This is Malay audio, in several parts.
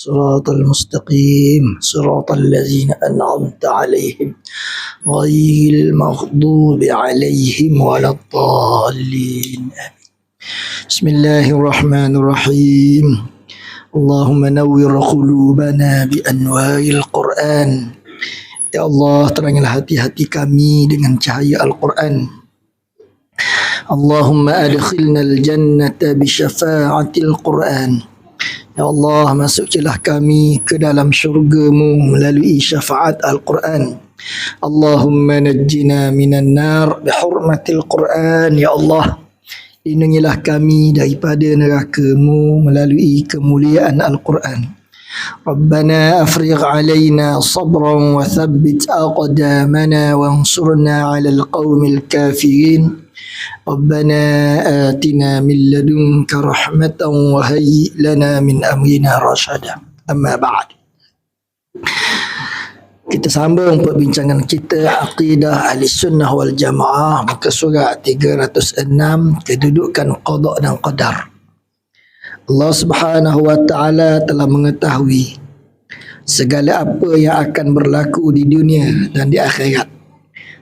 صراط المستقيم صراط الذين أنعمت عليهم غير المغضوب عليهم ولا الضالين. بسم الله الرحمن الرحيم. اللهم نور قلوبنا بأنوار القرآن. Ya Allah, terangilah hati-hati kami dengan cahaya Al-Quran. Allahumma adkhilna al-jannata bi syafa'atil Quran. Ya Allah, masukkanlah kami ke dalam syurga-Mu melalui syafaat Al-Quran. Allahumma najjina minan nar bi hurmatil Quran. Ya Allah, lindungilah kami daripada neraka-Mu melalui kemuliaan Al-Quran. ربنا أفرغ علينا صبرا وثبت أقدامنا وانصرنا على القوم الكافرين ربنا آتنا من لدنك رحمة وهيئ لنا من أمرنا رشدا. أما بعد, kita sambung perbincangan kita Aqidah Ahlussunnah wal Jamaah, muka surat 306, kedudukan qada dan qadar. Allah Subhanahu wa ta'ala telah mengetahui segala apa yang akan berlaku di dunia dan di akhirat.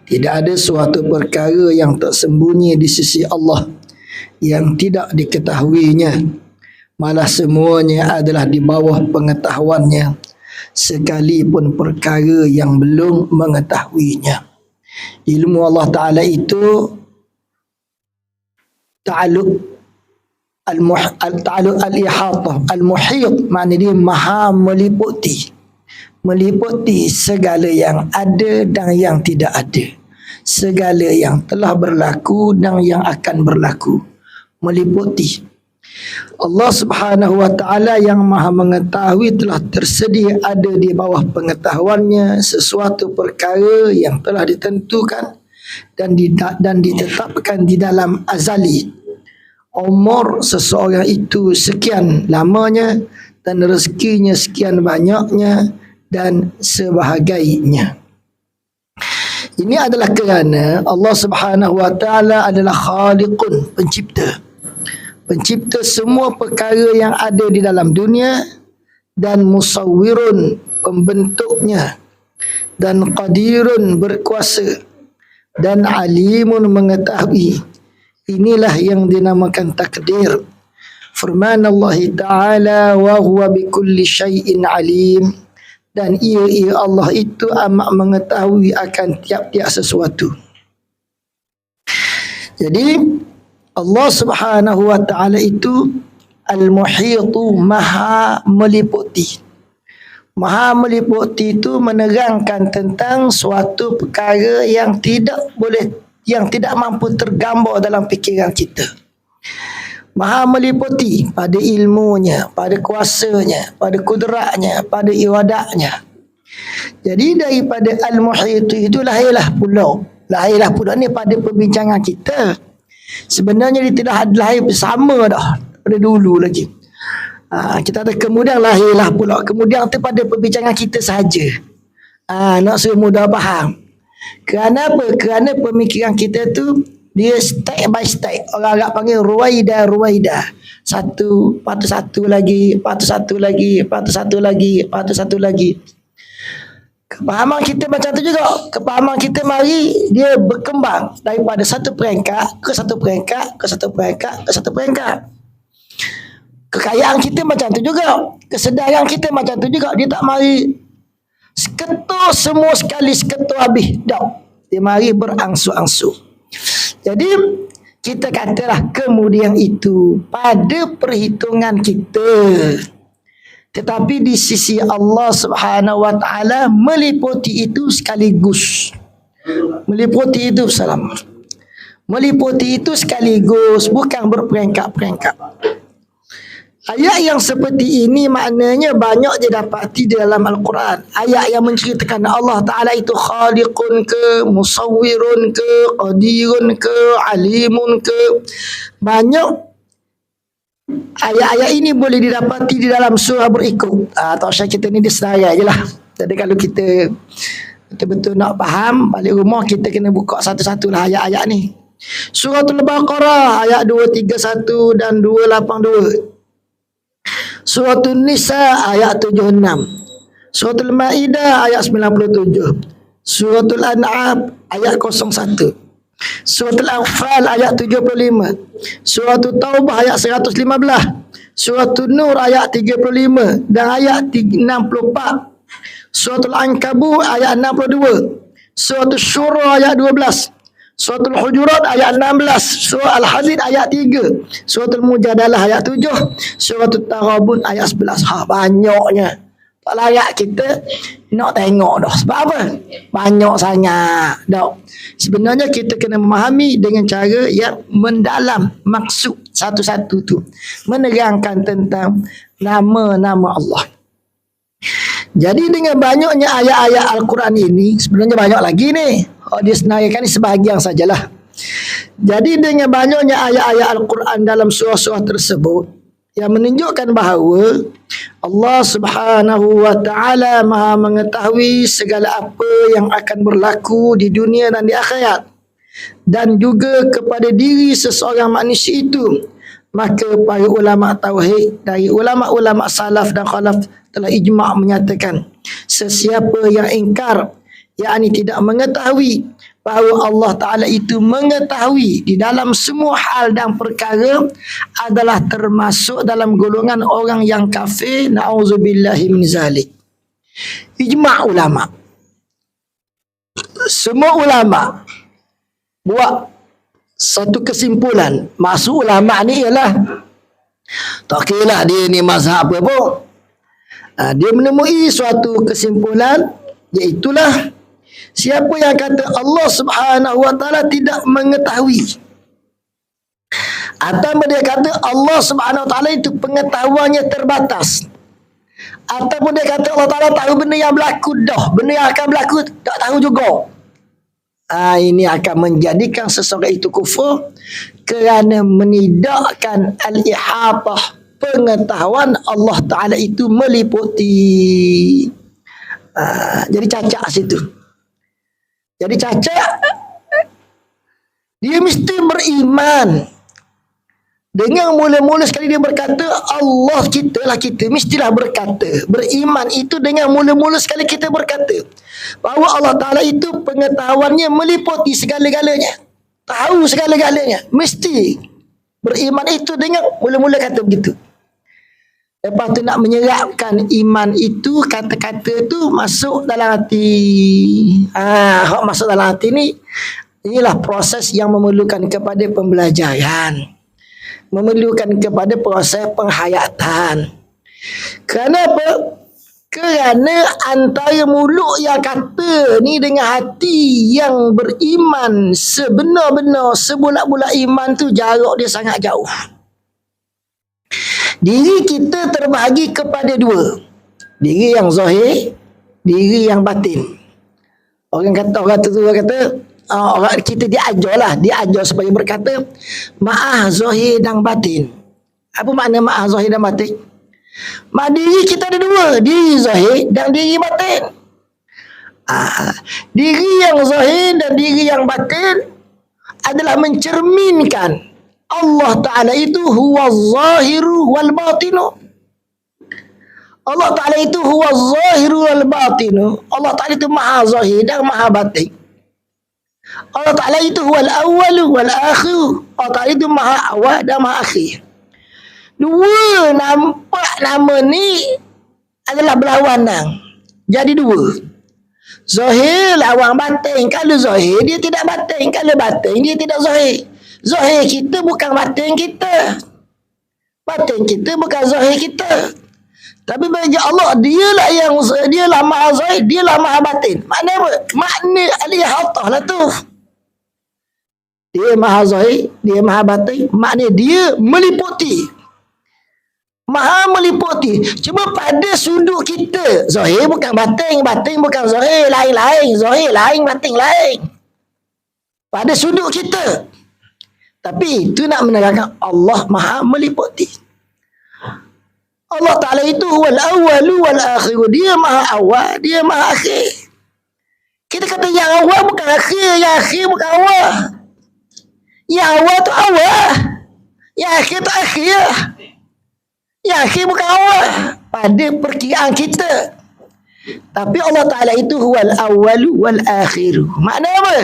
Tidak ada suatu perkara yang tersembunyi di sisi Allah yang tidak diketahuinya. Malah semuanya adalah di bawah pengetahuannya, sekalipun perkara yang belum mengetahuinya. Ilmu Allah Ta'ala itu ta'alluq al-ihatah, al-muhit, maknanya dia maha meliputi segala yang ada dan yang tidak ada, segala yang telah berlaku dan yang akan berlaku, meliputi. Allah Subhanahu wa ta'ala yang maha mengetahui telah tersedia ada di bawah pengetahuannya sesuatu perkara yang telah ditentukan dan ditetapkan di dalam azali. Umur seseorang itu sekian lamanya dan rezekinya sekian banyaknya dan sebagainya. Ini adalah kerana Allah Subhanahu wa ta'ala adalah khaliqun, pencipta semua perkara yang ada di dalam dunia, dan musawwirun, pembentuknya, dan qadirun, berkuasa, dan alimun, mengetahui. Inilah yang dinamakan takdir. Firman Allah Ta'ala, wa huwa bikulli syai'in alim, dan ia Allah itu amat mengetahui akan tiap-tiap sesuatu. Jadi Allah Subhanahu wa ta'ala itu al-muhitu, maha meliputi. Maha meliputi itu menerangkan tentang suatu perkara yang tidak mampu tergambar dalam fikiran kita. Maha meliputi pada ilmunya, pada kuasanya, pada kudratnya, pada iradatnya. Jadi daripada al-muhit itu lahirlah pula ni pada perbincangan kita. Sebenarnya dia tidak lahir bersama dah pada dulu lagi. Kita ada kemudian lahirlah pula. Kemudian tu pada perbincangan kita saja. Nak suruh mudah faham. Kerana apa? Kerana pemikiran kita tu dia step by step. Orang Arab panggil ruwaida. Satu, lepas tu satu lagi, lepas tu satu lagi, lepas tu satu lagi, lepas tu satu lagi. Kepahaman kita macam tu juga. Kepahaman kita mari dia berkembang daripada satu peringkat ke satu peringkat ke satu peringkat ke satu peringkat. Kekayaan kita macam tu juga. Kesedaran kita macam tu juga. Dia tak mari seketul semua sekali, seketul habis. Tak. Dia mari berangsur-angsur. Jadi kita katalah kemudian itu pada perhitungan kita. Tetapi di sisi Allah Subhanahu wa ta'ala meliputi itu sekaligus. Meliputi itu salam. Meliputi itu sekaligus, bukan berperingkat-peringkat. Ayat yang seperti ini maknanya banyak je dapati di dalam Al-Quran. Ayat yang menceritakan Allah Ta'ala itu khaliqun ke, musawwirun ke, qadirun ke, alimun ke. Banyak ayat-ayat ini boleh didapati di dalam surah berikut. Tak usah kita ni disedaya je lah. Jadi kalau kita betul-betul nak faham, balik rumah kita kena buka satu-satu lah ayat-ayat ni. Suratul Baqarah ayat 231 dan 282. Suratul Nisa ayat 76. Suratul Maidah ayat 97. Suratul An'am ayat 01. Suratul Anfal ayat 75. Suratul Taubah ayat 115. Suratul Nur ayat 35 dan ayat 64. Suratul Ankabut ayat 62. Suratul Syura ayat 12. Suratul Hujurat ayat 16. Surah Al-Hadid ayat 3. Suratul Mujadalah ayat 7. Suratul Taghabun ayat 11. Banyaknya. Tak layak kita nak tengok dah. Sebab apa? Banyak sangat. Dah. Sebenarnya kita kena memahami dengan cara yang mendalam maksud satu-satu tu. Menerangkan tentang nama-nama Allah. Jadi dengan banyaknya ayat-ayat Al-Quran ini, sebenarnya banyak lagi ni. Dia senaraikan ni sebahagian sajalah. Jadi dengan banyaknya ayat-ayat Al-Quran dalam surah-surah tersebut, yang menunjukkan bahawa Allah Subhanahu wa ta'ala Maha mengetahui segala apa yang akan berlaku di dunia dan di akhirat, dan juga kepada diri seseorang manusia itu. Maka para ulama tauhid dari ulama-ulama salaf dan khalaf telah ijma' menyatakan sesiapa yang ingkar, yakni tidak mengetahui bahawa Allah Ta'ala itu mengetahui di dalam semua hal dan perkara, adalah termasuk dalam golongan orang yang kafir. Na'udzubillahi min zalik. Ijma' ulama. Semua ulama buat satu kesimpulan. Maksud ulama ni ialah tak kira lah dia ni mazhab apa pun. Dia menemui suatu kesimpulan, iaitulah siapa yang kata Allah Subhanahu wa ta'ala tidak mengetahui, atau dia kata Allah Subhanahu wa ta'ala itu pengetahuannya terbatas, ataupun dia kata Allah Ta'ala tahu benda yang berlaku dah, benda yang akan berlaku tak tahu juga, ini akan menjadikan seseorang itu kufur kerana menidakkan al-ihatah, pengetahuan Allah Ta'ala itu meliputi. Jadi cacat situ. Jadi cacat, dia mesti beriman. Dengan mula-mula sekali dia berkata Allah kita lah, kita mestilah berkata. Beriman itu dengan mula-mula sekali kita berkata bahawa Allah Ta'ala itu pengetahuannya meliputi segala-galanya, tahu segala-galanya. Mesti beriman itu dengan mula-mula kata begitu. Lepas tu nak menyerapkan iman itu, kata-kata tu masuk dalam hati. Masuk dalam hati ni, inilah proses yang memerlukan kepada pembelajaran, memerlukan kepada proses penghayatan. Kenapa? Kerana antara mulut yang kata ni dengan hati yang beriman sebenar-benar, sebulat-bulat iman tu, jarak dia sangat jauh. Diri kita terbahagi kepada dua. Diri yang zahir, diri yang batin. Orang kata orang kita diajar supaya berkata ma'ah zahir dan batin. Apa makna ma'ah zahir dan batin? Mak diri kita ada dua, diri zahir dan diri batin. Diri yang zahir dan diri yang batin adalah mencerminkan Allah Ta'ala itu huwa zahiru wal batinu. Allah Ta'ala itu huwa zahiru wal batinu. Allah Ta'ala itu maha zahir dan maha batin. Allah Ta'ala itu huwa al-awwalu wal akhiru. Allah Ta'ala itu maha awal dan maha akhir. Dua nampak nama ni adalah berlawanan. Jadi dua. Zahir lawan batin. Kalau zahir dia tidak batin, kalau batin dia tidak zahir. Zahir kita bukan batin kita, batin kita bukan zahir kita. Tapi bagi Allah, dialah maha zahir, dialah maha batin. Makna apa? Makna al-ihatah lah tu. Dia maha zahir, dia maha batin. Makna dia meliputi, maha meliputi. Cuma pada sudut kita, zahir bukan batin, batin bukan zahir, lain-lain. Zahir lain, batin lain. Pada sudut kita. Tapi itu nak menerangkan Allah maha meliputi. Allah Ta'ala itu huwal awwalu wal akhiru. Dia maha awal, dia maha akhir. Kita kata yang awal bukan akhir, yang akhir bukan awal. Yang awal tu awal, yang akhir tu akhir. Yang akhir bukan awal pada perkiraan kita. Tapi Allah Ta'ala itu huwal awalu wal akhiru. Maknanya apa?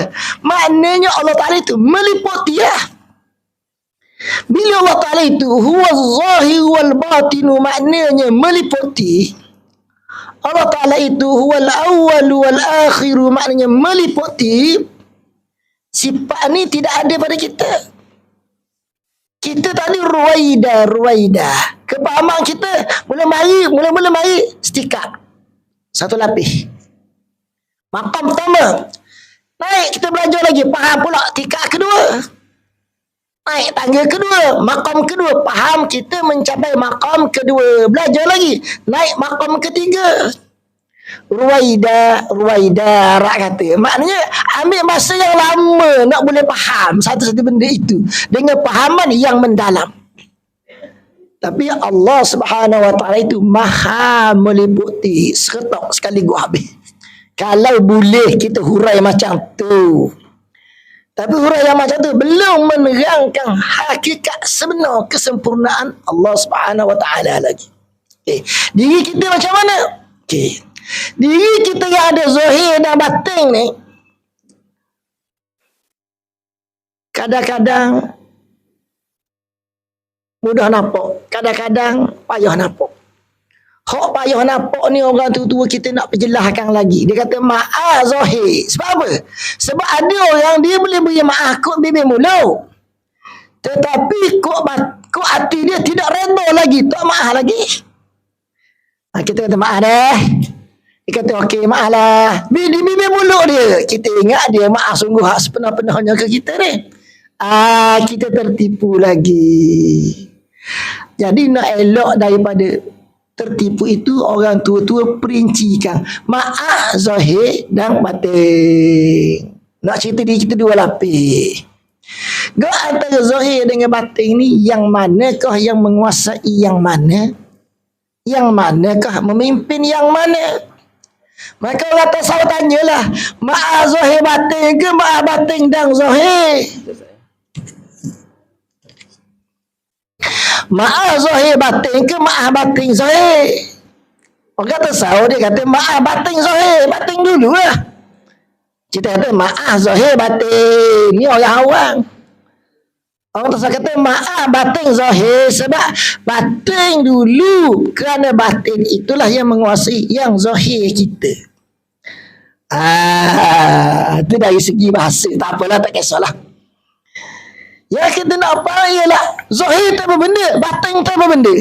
Maknanya Allah Ta'ala itu meliputi ya. Bila Allah Ta'ala itu huwal zahir wal batinu, maknanya meliputi. Allah Ta'ala itu huwal awalu wal akhiru, maknanya meliputi. Sifat ni tidak ada pada kita. Kita tadi ruwaida. Kepahaman kita mula-mula mari setikak. Satu lapis. Makam pertama. Naik kita belajar lagi. Faham pula tingkat kedua. Naik tangga kedua. Makam kedua. Faham kita mencapai makam kedua. Belajar lagi. Naik makam ketiga. Ruwaida rak kata. Maknanya ambil masa yang lama nak boleh faham satu-satu benda itu. Dengan pahaman yang mendalam. Tapi Allah Subhanahu Wa Taala itu maha meliputi seketok sekaligus habis. Kalau boleh kita hurai macam tu. Tapi hurai yang macam tu belum menerangkan hakikat sebenar kesempurnaan Allah Subhanahu Wa Taala lagi. Okay. Diri kita macam mana? Okay. Diri kita yang ada zahir dan batin ni kadang-kadang mudah nampak, kadang-kadang payah nampak. Hak payah nampak ni orang tua-tua kita nak perjelaskan lagi. Dia kata maaf zahir. Sebab apa? Sebab ada orang dia boleh beri maaf kot bibir mulut. Tetapi kok hati dia tidak redha lagi, tak maaf lagi. Kita kata maaf dah. Dia kata okey maaf lah. Di bibir mulut dia kita ingat dia maaf sungguh hak sepenuh-penuhnya ke kita ni. Kita tertipu lagi. Jadi nak elok daripada tertipu itu, orang tua-tua perincikan maaf zahir dan batin. Nak cerita diri kita dua lapis. Gak antara zahir dengan batin ni, yang manakah yang menguasai yang mana? Yang manakah memimpin yang mana? Maka orang tasawuf tanyalah, maaf zahir batin ke maaf batin dan zahir? Maaf zahir batin ke maaf batin zahir? Orang tasawuf dia kata maaf batin zahir. Batin dulu lah. Kita kata maaf zahir batin. Ni orang awam. Orang tasawuf kata maaf batin zahir sebab batin dulu. Kerana batin itulah yang menguasai yang zahir kita. Itu dari segi bahasa. Tak apalah, tak kisahlah. Yang kita nak faham ialah zahir itu apa benda, batin itu apa benda.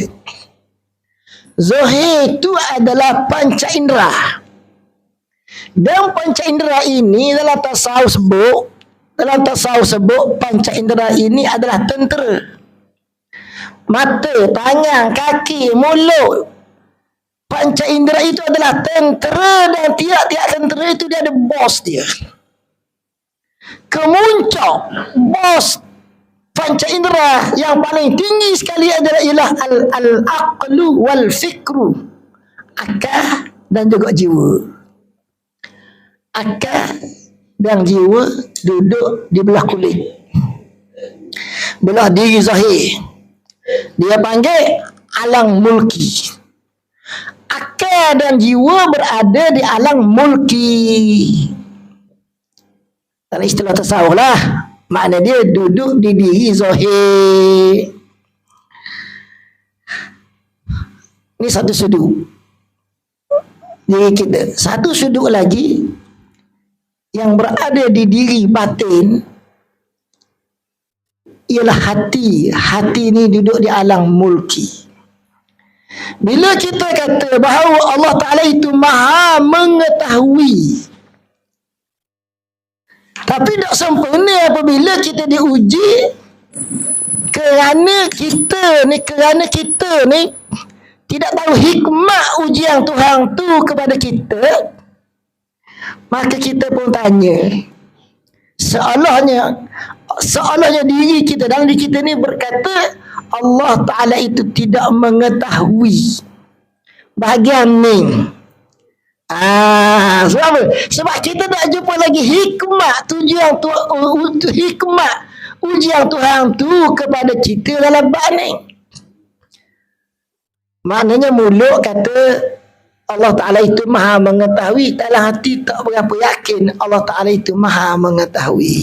Zahir itu adalah panca indera. Dan panca indera ini dalam tasawuf sebut panca indera ini adalah tentera. Mata, tangan, kaki, mulut. Panca indera itu adalah tentera, dan tiap-tiap tentera itu dia ada bos dia. Kemuncak bos panca indera yang paling tinggi sekali adalah ialah al-aqlu wal fikru. Akal dan juga jiwa. Akal dan jiwa duduk di belah kulit, belah diri zahir. Dia panggil alam mulki. Akal dan jiwa berada di alam mulki. Dalam istilah tasawuf lah, makna dia duduk di diri zahir. Ini satu sudut diri kita. Satu sudut lagi yang berada di diri batin ialah hati. Hati ni duduk di alam mulki. Bila kita kata bahawa Allah Ta'ala itu maha mengetahui, tapi tak sempurna apabila kita diuji kerana kita ni tidak tahu hikmah ujian Tuhan tu kepada kita. Maka kita pun tanya, seolahnya diri kita, dalam diri kita ni berkata Allah Ta'ala itu tidak mengetahui bahagian ni. Sebab apa? Sebab kita tak jumpa lagi hikmah ujian Tuhan tu kepada kita dalam bab ni. Maknanya mulut kata Allah Ta'ala itu maha mengetahui, dalam hati tak berapa yakin Allah Ta'ala itu maha mengetahui.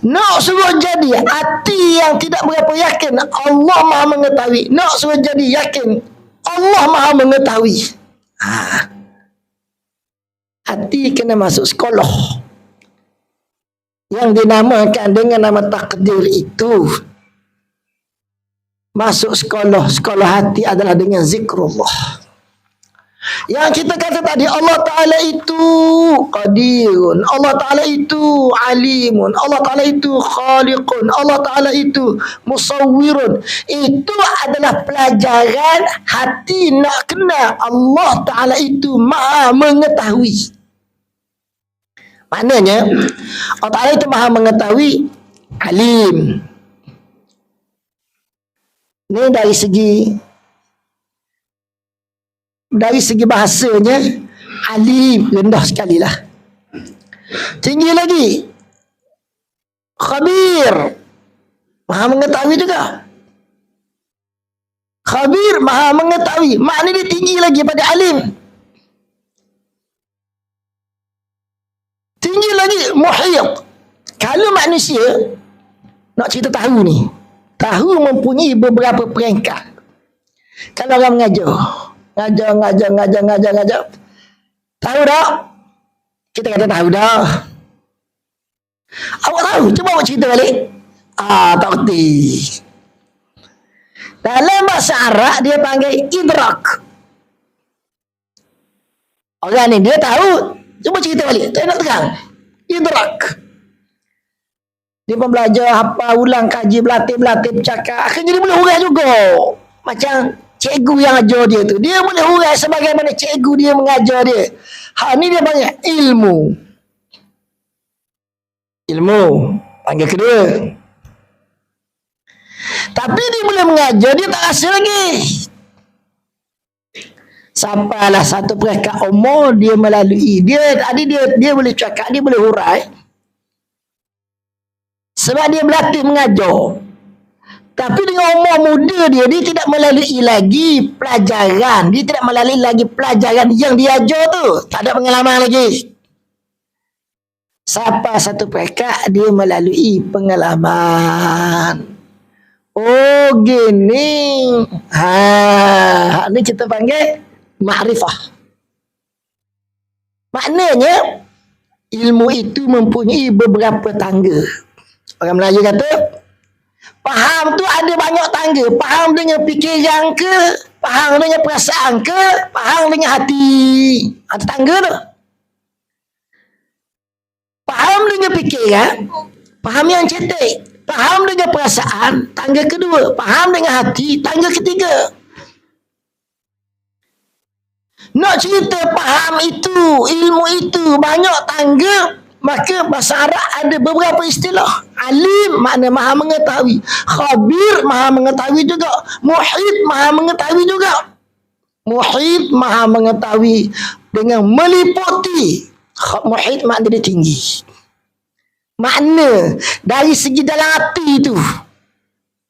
Nak suruh jadi hati yang tidak berapa yakin Allah maha mengetahui, nak suruh jadi yakin Allah maha mengetahui. Hati kena masuk sekolah yang dinamakan dengan nama takdir itu. Masuk sekolah hati adalah dengan zikrullah. Yang kita kata tadi, Allah Ta'ala itu qadirun, Allah Ta'ala itu alimun, Allah Ta'ala itu khaliqun, Allah Ta'ala itu musawwirun. Itu adalah pelajaran hati nak kena Allah Ta'ala itu maha mengetahui. Maknanya Allah Ta'ala itu maha mengetahui, alim. Ini dari segi bahasanya alim, rendah sekali lah. Tinggi lagi, khabir, maha mengetahui juga. Khabir, maha mengetahui, maknanya dia tinggi lagi pada alim. Tinggi lagi muhit. Kalau manusia nak cerita tahu ni, tahu mempunyai beberapa peringkat. Kalau orang mengajar, ngajar. Tahu tak? Kita kata tahu dah. Awak tahu? Cuba awak cerita balik. Tak kerti. Dalam bahasa Arab dia panggil idrak. Orang ni dia tahu. Cuba cerita balik. Tak nak terang. Idrak. Dia pun belajar, apa ulang, kaji, berlatih, bercakap. Akhirnya dia boleh hurai juga. Macam cikgu yang ajar dia tu. Dia boleh hurai sebagaimana cikgu dia mengajar dia. Ni dia panggil ilmu. Ilmu. Panggil kedua. Tapi dia boleh mengajar, dia tak rasa lagi. Sampailah satu peringkat umur dia melalui. Dia boleh cakap, dia boleh hurai. Sebab dia berlatih mengajar. Tapi dengan umur muda dia tidak melalui lagi pelajaran. Dia tidak melalui lagi pelajaran yang dia ajar tu. Tak ada pengalaman lagi. Sampai satu peringkat dia melalui pengalaman. Oh gini. Ni kita panggil ma'rifah. Maknanya ilmu itu mempunyai beberapa tangga. Orang Melayu kata, faham tu ada banyak tangga. Faham dengan fikiran ke, faham dengan perasaan ke, faham dengan hati. Ada tangga tu. Faham dengan fikiran, faham yang cetek. Faham dengan perasaan, tangga kedua. Faham dengan hati, tangga ketiga. Nak cerita faham itu, ilmu itu, banyak tangga, maka bahasa Arab ada beberapa istilah. Alim makna maha mengetahui. Khabir maha mengetahui juga. Muhit maha mengetahui juga. Muhit maha mengetahui dengan meliputi. Muhit makna dia tinggi. Makna dari segi dalam hati itu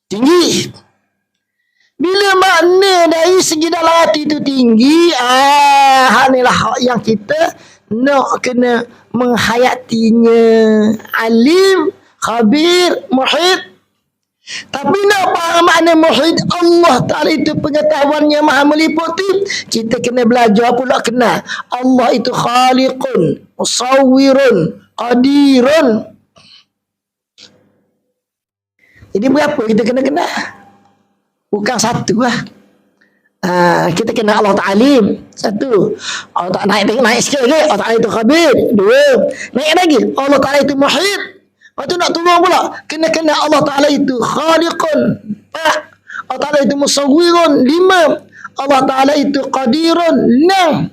tinggi. Bila makna dari segi dalam hati itu tinggi, inilah hak yang kita nak kena menghayatinya. Alim, khabir, muhit. Tapi nak faham makna muhit, Allah Ta'ala itu pengetahuannya maha meliputi. Kita kena belajar pula kenal Allah itu khaliqun, musawwirun, qadirun. Jadi berapa kita kena kenal? Bukan satu lah. Kita kena Allah Ta'ala alim. Satu. Allah Ta'ala naik sikit lagi. Allah Ta'ala itu khabir. Dua. Naik lagi. Allah Ta'ala itu muhit. Lepas tu nak turun pula. Kena Allah Ta'ala itu khaliqun. Empat. Allah Ta'ala itu musawwirun. Lima. Allah Ta'ala itu qadirun. Enam.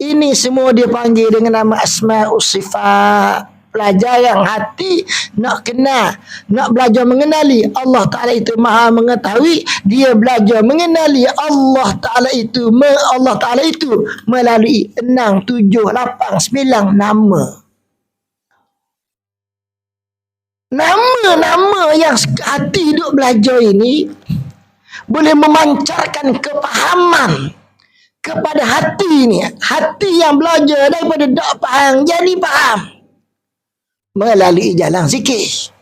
Ini semua dia panggil dengan nama asma'us sifat. Pelajaran hati nak kenal, nak belajar mengenali Allah Ta'ala itu maha mengetahui. Dia belajar mengenali Allah Ta'ala itu melalui 6, 7, 8, 9 nama. Nama-nama yang hati duk belajar ini boleh memancarkan kepahaman kepada hati ni. Hati yang belajar daripada tak faham jadi faham melalui jalan zikir.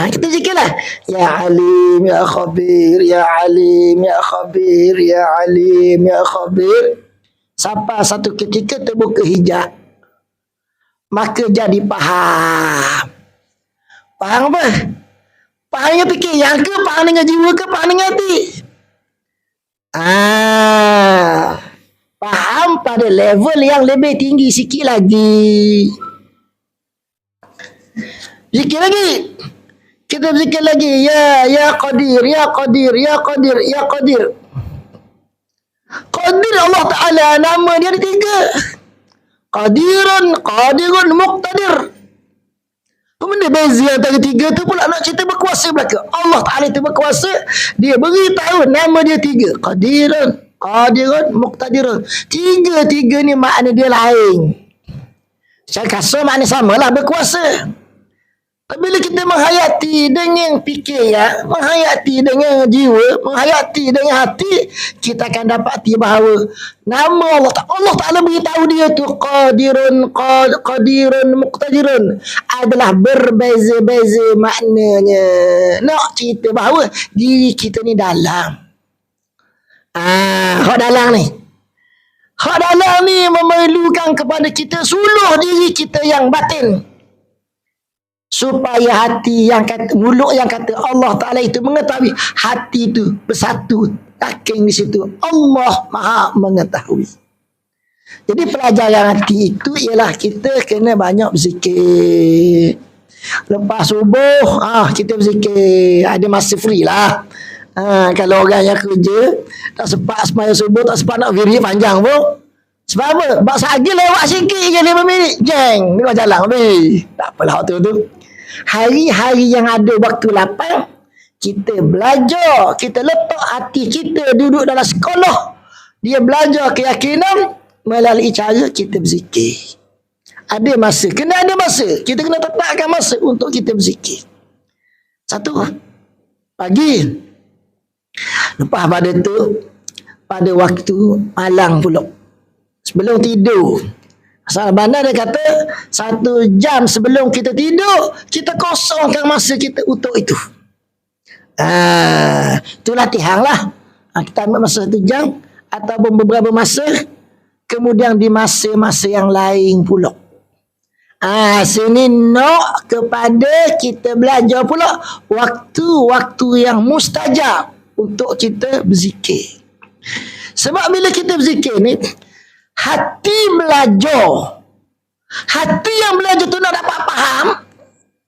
Kita zikirlah. Ya Alim, Ya Khabir, Ya Alim, Ya Khabir, Ya Alim, Ya Khabir. Sampai satu ketika terbuka hijab, maka jadi faham. Faham apa? Faham dengan fikir yang ke, faham dengan jiwa ke, faham dengan hati? Faham pada level yang lebih tinggi sikit lagi. Zikir lagi. Kita berzikir lagi. Ya Qadir, Ya Qadir, Ya Qadir, Ya Qadir. Qadir Allah Ta'ala, nama dia ada 3. Qadirun, Muqtadir. Benda beza antara 3 tu pula nak cerita berkuasa belaka. Allah Ta'ala itu berkuasa. Dia beritahu nama dia 3. Qadirun, Muqtadirun. 3 ni makna dia lain. Secara kasar makna samalah, berkuasa. Bila kita menghayati dengan fikir, menghayati dengan jiwa, menghayati dengan hati, kita akan dapati bahawa nama Allah Ta'ala beritahu dia tu Qadirun, Muqtadirun adalah berbeza-beza maknanya. Nak cerita bahawa diri kita ni dalam. Hak dalam ni. Hak dalam ni memerlukan kepada kita suluh diri kita yang batin. Supaya hati yang kata, mulut yang kata Allah Ta'ala itu mengetahui, hati itu bersatu, yakin di situ Allah Maha mengetahui. Jadi pelajaran hati itu ialah kita kena banyak berzikir. Lepas subuh kita berzikir, ada masa free lah. Kalau orang yang kerja tak sempat sembahyang subuh, tak sempat nak wirid panjang pun. Sebab apa? Bak sehari lewat sikit je 5 minit. Jeng, tengok jalan habis. Tak apalah waktu tu. Hari-hari yang ada waktu lapang, kita belajar, kita letak hati kita duduk dalam sekolah. Dia belajar keyakinan melalui cara kita berzikir. Ada masa, kena ada masa. Kita kena tetapkan masa untuk kita berzikir. 1, pagi. Lepas pada tu, pada waktu malam pula, sebelum tidur. Asal bandar dia kata 1 jam sebelum kita tidur, kita kosongkan masa kita untuk itu. Itu latihan lah. Kita ambil masa 1 jam ataupun beberapa masa, kemudian di masa-masa yang lain pula. Sini nak kepada kita belajar pula waktu-waktu yang mustajab untuk kita berzikir. Sebab bila kita berzikir ni, hati belajar. Hati yang belajar tu nak dapat faham.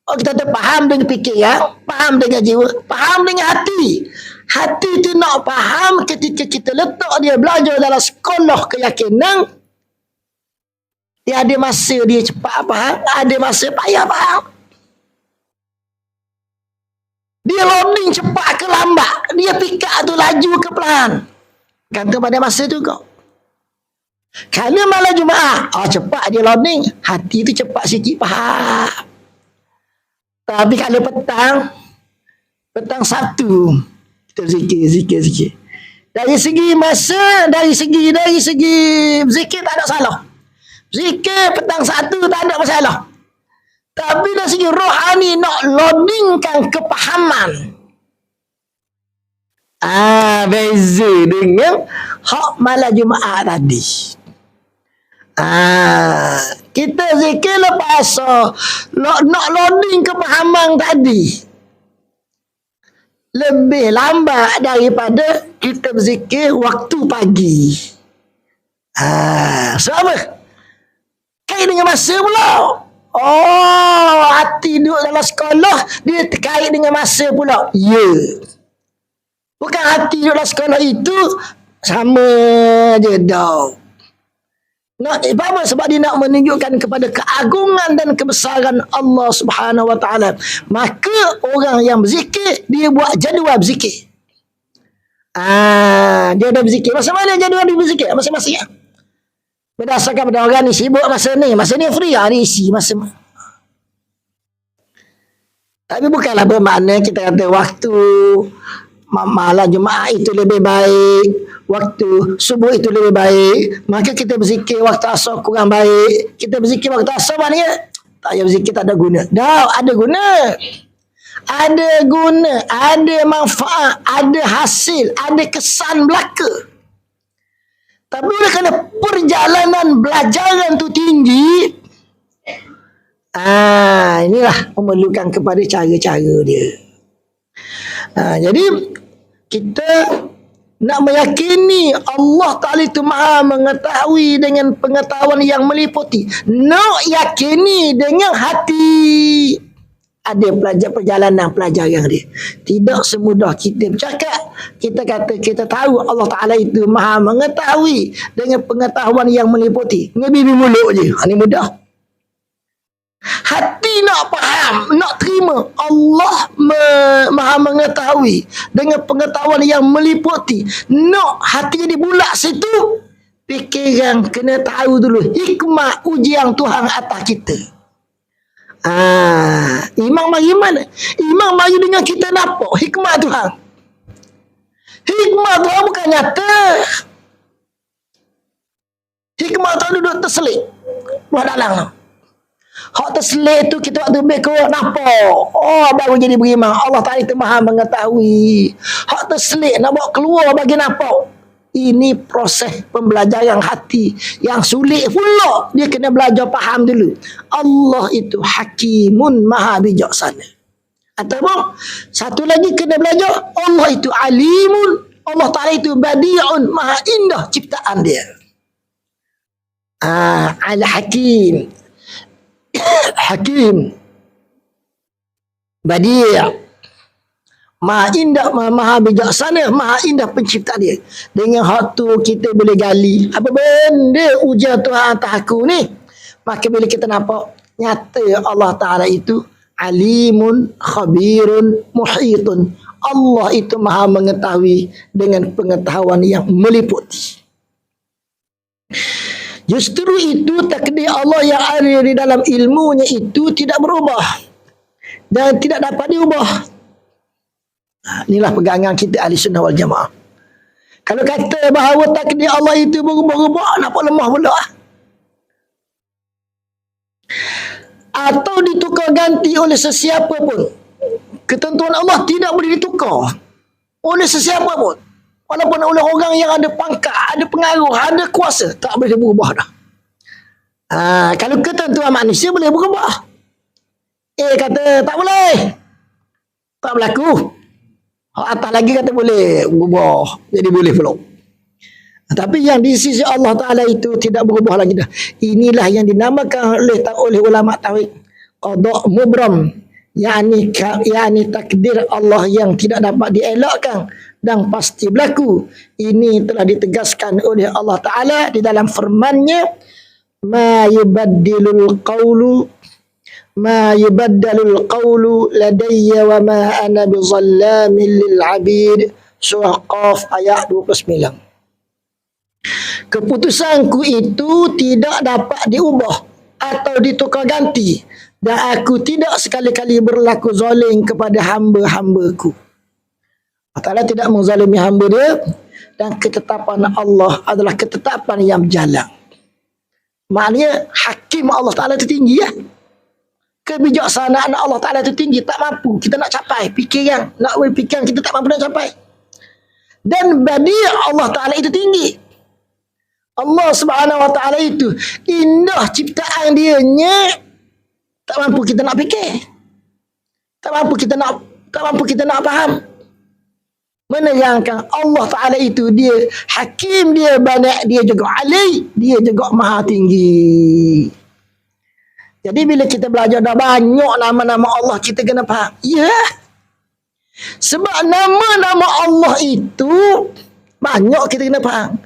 Kita tu faham dengan fikiran, faham dengan jiwa, faham dengan hati. Hati tu nak faham ketika kita letak dia belajar dalam sekolah keyakinan. Dia ada masa dia cepat faham, ada masa payah faham. Dia loading cepat ke lambat, dia pick up tu laju ke pelan. Gantung pada masa tu kau. Kalau malam Jumaat, cepat dia loading, hati tu cepat sikit faham. Tapi kalau petang Sabtu, kita zikir. Dari segi masa, dari segi zikir tak ada salah. Zikir petang Sabtu tak ada masalah. Tapi dari segi rohani nak loadingkan kepahaman. Beza dengan hak malam Jumaat tadi. Kita zikir lepas nak loading kepahaman tadi lebih lambat daripada kita berzikir waktu pagi. Sebab apa? Kait dengan masa pula. Hati duduk dalam sekolah, dia terkait dengan masa pula. Bukan hati duduk dalam sekolah itu sama je dah. Apa? Sebab dia nak menunjukkan kepada keagungan dan kebesaran Allah Subhanahu Wa Taala. Maka orang yang berzikir, dia buat jadual berzikir. Dia dah berzikir. Masa mana jadual dia berzikir? Masa-masa. Berdasarkan pada orang ni sibuk masa ni free, dia isi masa. Tapi bukanlah bermakna kita kata waktu malam Jumaat itu lebih baik, waktu subuh itu lebih baik, maka kita berzikir waktu asar kurang baik. Kita berzikir waktu asar maknanya tak payah berzikir, tak ada guna. Dah, ada guna. Ada guna, ada manfaat, ada hasil, ada kesan belaka. Tapi oleh kerana perjalanan belajaran tu tinggi, inilah memerlukan kepada cara-cara dia. Jadi kita nak meyakini Allah Ta'ala itu maha mengetahui dengan pengetahuan yang meliputi. Nak yakini dengan hati. Ada perjalanan pelajaran dia. Tidak semudah kita bercakap, kita kata kita tahu Allah Ta'ala itu maha mengetahui dengan pengetahuan yang meliputi. Ngebibi mulut je. Ini mudah. Hati nak faham, nak terima Allah maha mengetahui dengan pengetahuan yang meliputi. Nak hati jadi bulat situ, fikiran kena tahu dulu hikmah ujian Tuhan atas kita. Imam mari mana? Imam mari dengan kita nampak hikmah Tuhan. Hikmah Tuhan bukan nyata. Hikmah Tuhan duduk terselit luar dalam. Hak terselit tu kita waktu lebih kurang nampak. Oh, baru jadi beriman. Allah Ta'ala itu maha mengetahui. Hak terselit nak bawa keluar bagi nampak. Ini proses pembelajaran hati yang sulit pula. Dia kena belajar faham dulu. Allah itu hakimun maha bijaksana. Ataupun satu lagi kena belajar, Allah itu alimun. Allah Ta'ala itu badi'un, maha indah ciptaan dia. Al-Hakim. Hakim. Badi'. Maha indah, maha bijaksana, maha indah pencipta dia. Dengan hak tu kita boleh gali apa benda ujian Tuhan atas aku ni. Maka bila kita nampak nyata Allah Ta'ala itu alimun, khabirun, muhitun. Allah itu maha mengetahui dengan pengetahuan yang meliputi. Justru itu takdir Allah yang ada di dalam ilmunya itu tidak berubah dan tidak dapat diubah. Inilah pegangan kita ahli sunnah wal jamaah. Kalau kata bahawa takdir Allah itu berubah-ubah, nampak lemah pula. Atau ditukar ganti oleh sesiapa pun. Ketentuan Allah tidak boleh ditukar oleh sesiapa pun. Walaupun oleh orang yang ada pangkat, ada pengaruh, ada kuasa, tak boleh berubah dah. Kalau ketentuan manusia boleh berubah. Kata tak boleh, tak berlaku. Atas lagi kata boleh berubah, jadi boleh pula. Tapi yang di sisi Allah Ta'ala itu tidak berubah lagi dah. Inilah yang dinamakan oleh ulama tauhid qada' mubram, yakni takdir Allah yang tidak dapat dielakkan dan pasti berlaku. Ini telah ditegaskan oleh Allah Ta'ala di dalam firman-Nya, ma yubaddilul qawlu ladayya wa ma ana bizallamin lil abid. Surah Qaf ayat 29. Keputusanku itu tidak dapat diubah atau ditukar ganti, dan aku tidak sekali-kali berlaku zalim kepada hamba-hambaku. Allah Ta'ala tidak menzalimi hamba dia, dan ketetapan Allah adalah ketetapan yang berjalan. Maknanya hakim Allah Ta'ala itu tinggi ya. Kebijaksanaan Allah Ta'ala itu tinggi, tak mampu kita nak capai. Fikiran kita tak mampu nak capai. Dan badi' Allah Ta'ala itu tinggi. Allah Subhanahu Wa Ta'ala itu indah ciptaan dia nya, tak mampu kita nak fikir. Tak mampu kita nak faham. Menerangkan Allah Ta'ala itu dia hakim, dia banyak, dia juga ali, dia juga maha tinggi. Jadi bila kita belajar dah banyak nama-nama Allah, kita kena faham. Ya. Sebab nama-nama Allah itu banyak kita kena faham.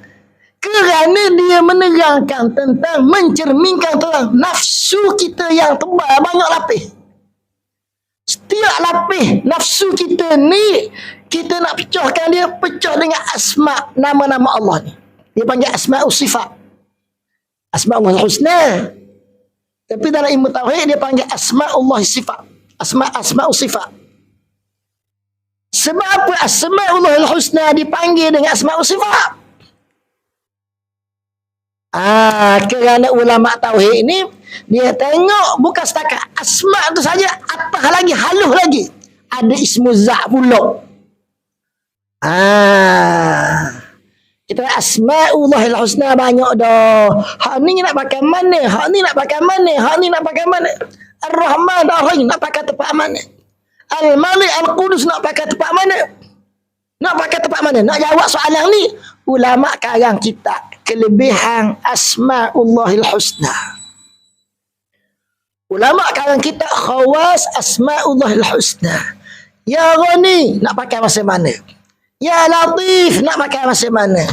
Kerana dia menerangkan tentang, mencerminkan tentang nafsu kita yang tebal, banyak lapis. Setiap lapis nafsu kita ni, kita nak pecahkan dia, pecah dengan asma' nama-nama Allah ni. Dia panggil asma'ul sifat. Asma'ul husna. Tapi dalam ilmu tauhid dia panggil asma'ullah sifat. Asma'ul sifat. Sebab apa Asma'ullahil Husna dipanggil dengan Asma'ul Sifat? Kerana ulama tauhid ni dia tengok bukan setakat asma' tu saja, apa lagi, halus lagi. Ada ismu za' pula. Kita Asma'ullahil Husna banyak dah. Hak ni nak pakai mana? Hak ni nak pakai mana? Hak ni nak pakai mana? Ar-Rahman Ar-Rahim nak pakai tempat mana? Al-Malik Al-Qudus nak pakai tempat mana? Nak pakai tempat mana? Nak jawab soalan ni, ulama karang kita kelebihan Asma'ullahil Husna. Ulama karang kita khawas Asma'ullahil Husna. Ya Ghani nak pakai masa mana? Ya Latif nak pakai masa mana?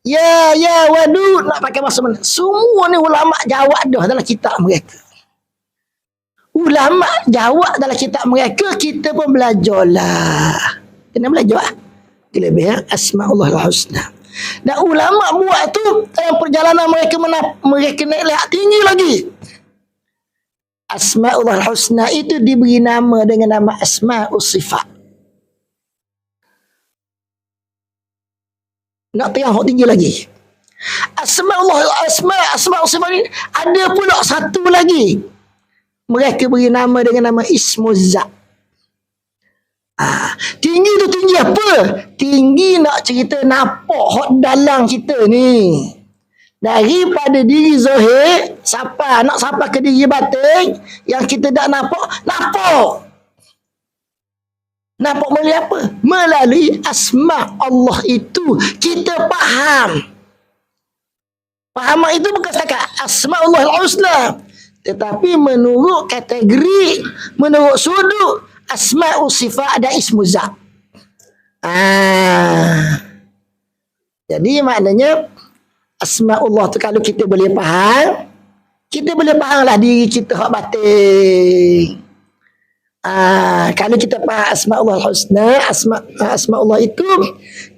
Ya Wadud nak pakai masa mana? Semua ni ulama jawab dah dalam kitab mereka. Ulama jawab dalam kitab mereka, kita pun belajarlah. Kena belajar kelebihan Asma'ullahil Husna. Dan ulama buat tu dalam perjalanan mereka naik lehat tinggi lagi. Asma'ullahil Husna itu diberi nama dengan nama Asma'us Sifat. Nak terang tinggi lagi. Asma'us Sifat ni ada pula satu lagi. Mereka beri nama dengan nama Ismuz Zat. Tinggi tu tinggi apa? Tinggi nak cerita nampak hak dalam kita ni. Daripada diri zahir nak sampai ke diri batin yang kita tak nampak. Nampak melalui apa? Melalui asma' Allah itu kita faham. Fahaman itu bukan setakat Asma'ullahil Husna, tetapi menurut kategori, menurut sudut Asma'ul Sifat dan Ismuz Zat. Jadi maknanya Asma'ullah tu kalau kita boleh faham lah diri kita hak batin. Kalau kita faham Asma'ullahil Husna, Asma'ullah itu,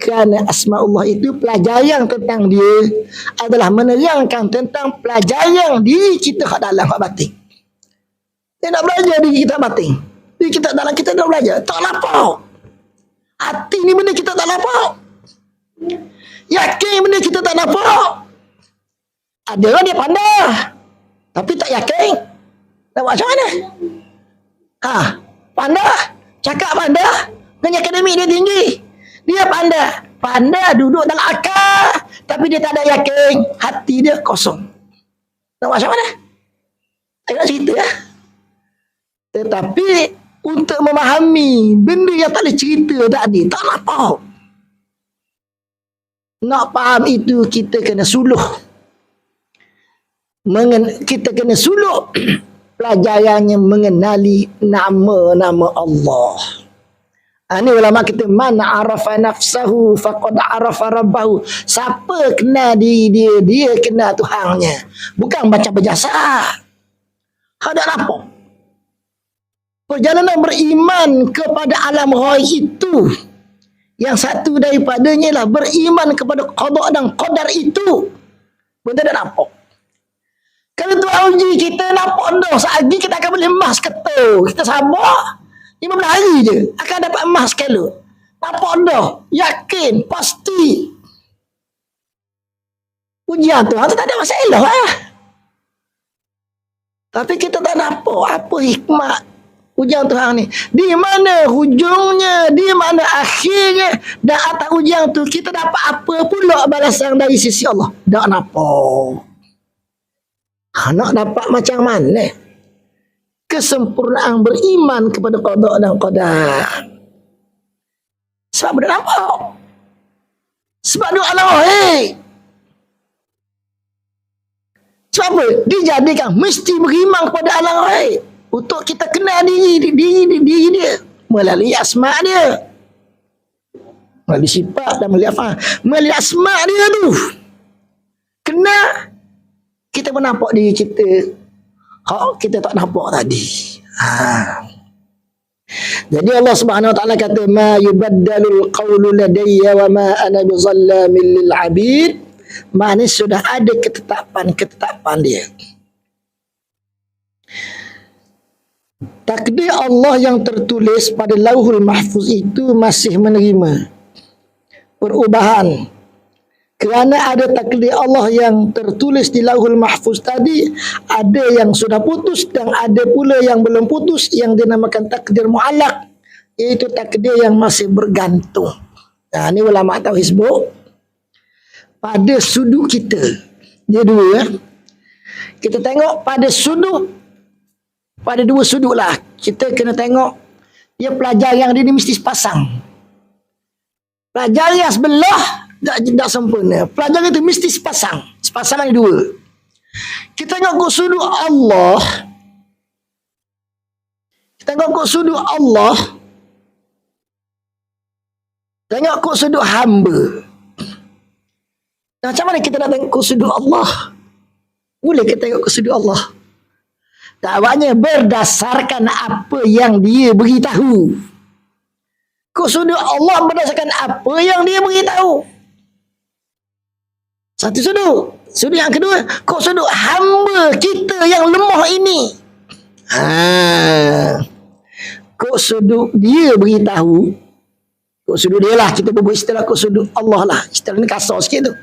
kerana Asma'ullah itu pelajaran tentang dia adalah menerangkan tentang pelajaran diri kita hak dalam hak batin. Dia nak belajar diri kita batin. Diri kita dalam kita nak belajar. Tak nampak. Hati ni benda kita tak nampak. Yakin benda kita tak nampak. Ada orang dia pandai, tapi tak yakin. Nak buat macam mana? Pandai. Cakap pandai. Dengan akademik dia tinggi. Dia pandai duduk dalam akal, tapi dia tak ada yakin. Hati dia kosong. Nak buat macam mana? Tengok cerita ya. Tetapi untuk memahami benda yang tak boleh cerita tadi, tak nampak. Nak faham itu kita kena suluh. Kita kena suluh pelajarannya mengenali nama-nama Allah. Ini ulama kita, man arafa nafsahu faqad arafa rabbahu. Siapa kenal diri dia kenal Tuhannya. Bukan baca berjasa. Ada nampak. Perjalanan beriman kepada alam ghaib itu, yang satu daripadanya lah beriman kepada qada dan qadar itu. Benda dah nampak. Kalau Tuhan uji kita nampak dah, sehari kita akan boleh emas ketul. Kita sabar 15 hari je akan dapat emas sekali. Nampak dah, yakin, pasti. Ujian Tuhan tu tak ada masalah lah. Tapi kita tak nampak apa hikmat ujian Tuhan ni. Di mana hujungnya, di mana akhirnya, dan atas ujian tu kita dapat apa pula balasan dari sisi Allah. Tak nampak. Nak dapat macam mana kesempurnaan beriman kepada qada dan qadar? Sebab dah nampak. Sebab dia alam ghaib. Sebab apa? Dijadikan mesti beriman kepada alam ghaib. Untuk kita kenal diri dia melalui asma' dia, melalui sifat dan melalui apa? Melalui asma' dia tu. Kenal, kita menampak diri kita kita tak nampak tadi. Jadi Allah Subhanahu wa taala kata, ma yubaddalul qawlu ladayya wa ma ana bizallamin lil 'abid. Maknanya sudah ada ketetapan dia. takdir Allah yang tertulis pada Lauhul Mahfuz itu masih menerima perubahan. Kerana ada takdir Allah yang tertulis di Lauhul Mahfuz tadi, ada yang sudah putus dan ada pula yang belum putus, yang dinamakan takdir mu'allaq, iaitu takdir yang masih bergantung. Nah, ini ulama tauhid sebut pada sudut kita. Dia dua ya. Kita tengok pada sudut, pada dua sudut lah. Kita kena tengok dia pelajar yang dia ni mesti sepasang. Pelajar yang sebelah tak sempurna. Pelajar itu mesti sepasang. Sepasang ada dua. Kita tengok kok sudut Allah. Kita tengok kok sudut Allah. Tengok kok sudut hamba. Macam mana kita nak tengok kok sudut Allah? Boleh kita tengok kok sudut Allah? Takwanya berdasarkan apa yang dia beritahu. Kok sudut Allah berdasarkan apa yang dia beritahu. Satu sudut. Sudut yang kedua, kok sudut hamba kita yang lemah ini. Kok sudut dia beritahu. Kok sudut dia lah. Kita buat istilah kok sudut Allah lah. Istilah ni kasar sikit tu.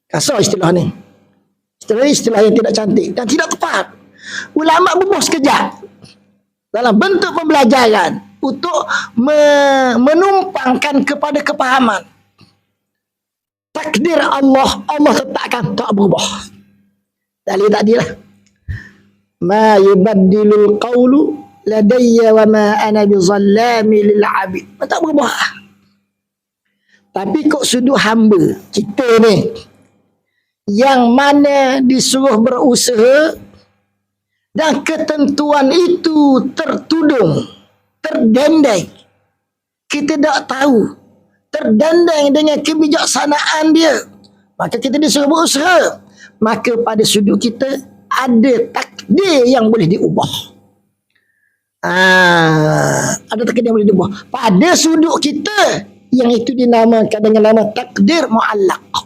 Kasar istilah ni. Istilah ni istilah yang tidak cantik dan tidak tepat. Ulama bubuh sekejap dalam bentuk pembelajaran untuk menumpangkan kepada kepahaman. Takdir Allah, Allah tetapkan tak berubah. Dalil tadi lah. Ma yubaddilul qawlu ladayya wa ma ana bizallami lil abid. Tak berubah. Tapi kok sudut hamba kita ni, yang mana disuruh berusaha dan ketentuan itu tertudung, terdendeng. Kita tak tahu, terdendeng dengan kebijaksanaan dia. Maka kita disuruh berusaha. Maka pada sudut kita ada takdir yang boleh diubah. Ada takdir yang boleh diubah. Pada sudut kita, yang itu dinamakan dengan nama takdir mu'allaq.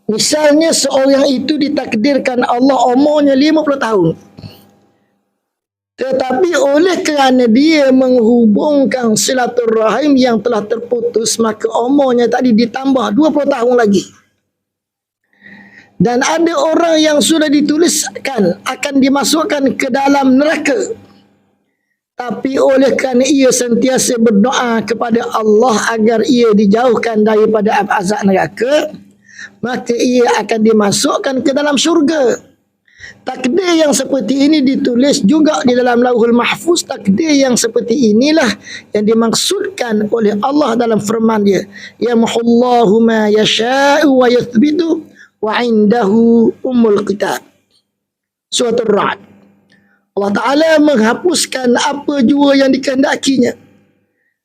Misalnya seorang itu ditakdirkan Allah umurnya 50 tahun. Tetapi oleh kerana dia menghubungkan silaturahim yang telah terputus, maka umurnya tadi ditambah 20 tahun lagi. Dan ada orang yang sudah dituliskan akan dimasukkan ke dalam neraka. Tapi oleh kerana ia sentiasa berdoa kepada Allah agar ia dijauhkan daripada azab neraka, maka ia akan dimasukkan ke dalam syurga. Takdir yang seperti ini ditulis juga di dalam Lauhul Mahfuz. Takdir yang seperti inilah yang dimaksudkan oleh Allah dalam firman dia, yamhullahu ma yasha'u wa yathbitu wa indahu ummul kitab. Surah Ar-Ra'd. Allah Ta'ala menghapuskan apa jua yang dikehendakinya,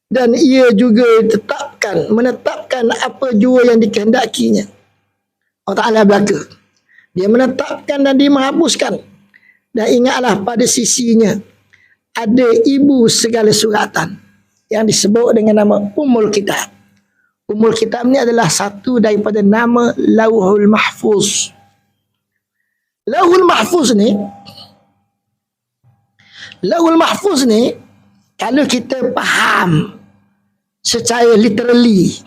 dan ia juga menetapkan apa jua yang dikehendakinya. Allah Ta'ala belaka. Dia menetapkan dan dia menghapuskan. Dan ingatlah pada sisinya ada ibu segala suratan yang disebut dengan nama Ummul Kitab. Ummul Kitab ni adalah satu daripada nama Lauhul Mahfuz. Lauhul Mahfuz ni kalau kita faham secara literally,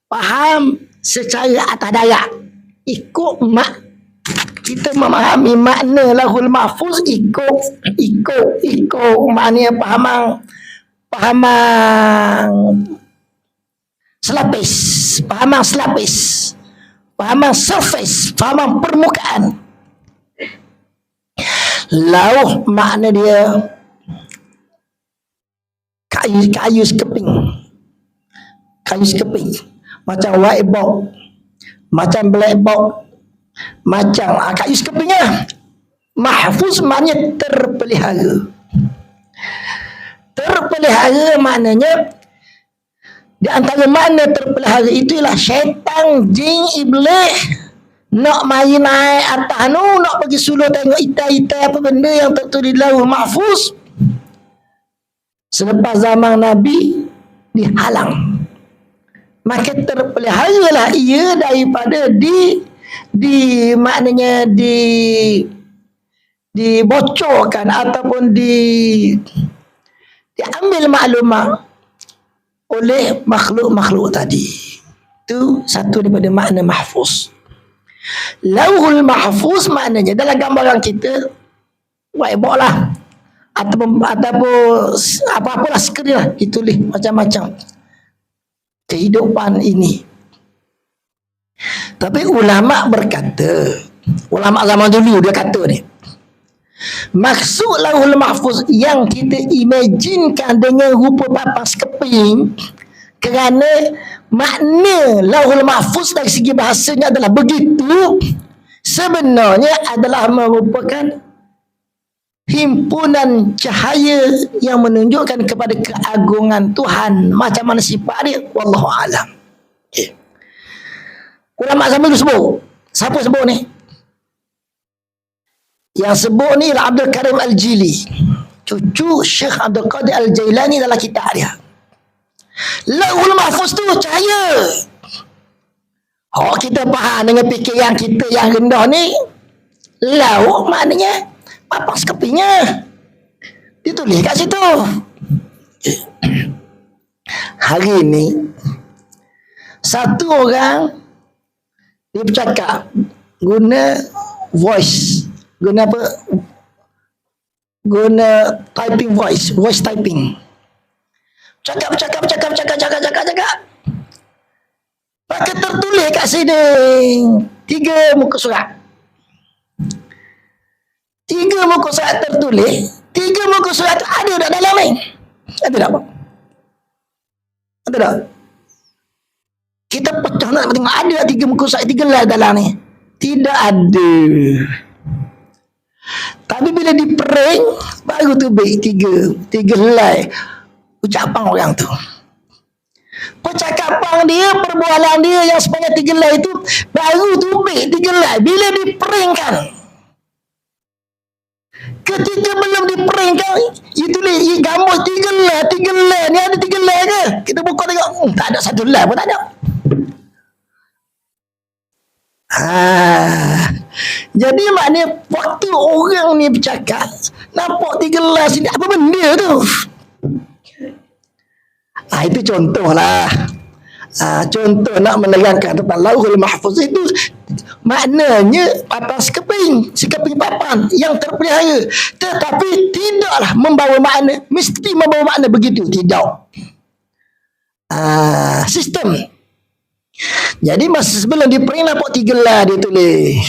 faham secara atas dayak, ikut kita memahami makna Lauhul Mahfuz, ikut makna pahaman selapis, pahaman surface, pahaman permukaan. Lauh makna dia kayu sekeping, macam whiteboard, macam blackboard, macam kayu sekepingnya. Mahfuz maknanya terpelihara. Terpelihara maknanya, di antara makna terpelihara itu ialah syaitan, jin, iblis nak main naik atas tu, nak pergi suluh tengok itai-itai apa benda yang tertulis di Lauhul Mahfuz. Selepas zaman Nabi dihalang, maka terpeliharalah ia daripada maknanya dibocorkan ataupun diambil maklumat oleh makhluk-makhluk tadi. Itu satu daripada makna mahfuz. Lauhul mahfuz maknanya dalam gambaran kita whiteboard lah ataupun apa-apalah skrin lah ditulis macam-macam kehidupan ini. Tapi ulama berkata, ulama zaman dulu dia kata ni, maksud lauhul mahfuz yang kita imajinekan dengan rupa papas keping, kerana makna lauhul mahfuz dari segi bahasanya adalah begitu, sebenarnya adalah merupakan himpunan cahaya yang menunjukkan kepada keagungan Tuhan. Macam mana sifat dia, wallahu alam. Okay. Ulama zaman dulu sebut. Siapa sebut ni? Yang sebut ni ialah Abdul Karim Al-Jili, cucu Syekh Abdul Qadir Al-Jailani dalam kitab dia. Lauhul mahfuz tu cahaya. Oh, kita faham dengan fikiran kita yang rendah ni, lauh maknanya papas kepingnya. Ditulis kat situ. Hari ni satu orang dia bercakap guna voice, guna apa? Guna typing voice typing. Cakap. Maka tertulis kat sini 3 muka surat. 3 muka surat tertulis. 3 muka surat tu ada tak dalam ni? Ada tak? Ada tak? Kita pecah nak tengok ada 3 muka surat 3 lah dalam ni. Tidak ada. Tapi bila dipering baru tu baik 3 helai ucapan orang tu. Percakapan dia, perbualan dia yang sepanjang 3 helai itu baru tu baik 3 helai. Bila diperingkan, ketika belum diperingkan, itu ni gambar 3 helai ni ada 3 helai ke? Kita buka tengok, tak ada 1 helai pun tak ada. Jadi maknanya waktu orang ni bercakap, nampak 3 helai sini, apa benda tu? Itu contohlah. Contoh nak menerangkan tentang lauhul mahfuz itu, maknanya papas keping, sekeping papan yang terpelihara, tetapi tidaklah membawa makna, mesti membawa makna begitu, tidak. Sistem. Jadi masa sebelum dipering nampak 3 lah dia tulis.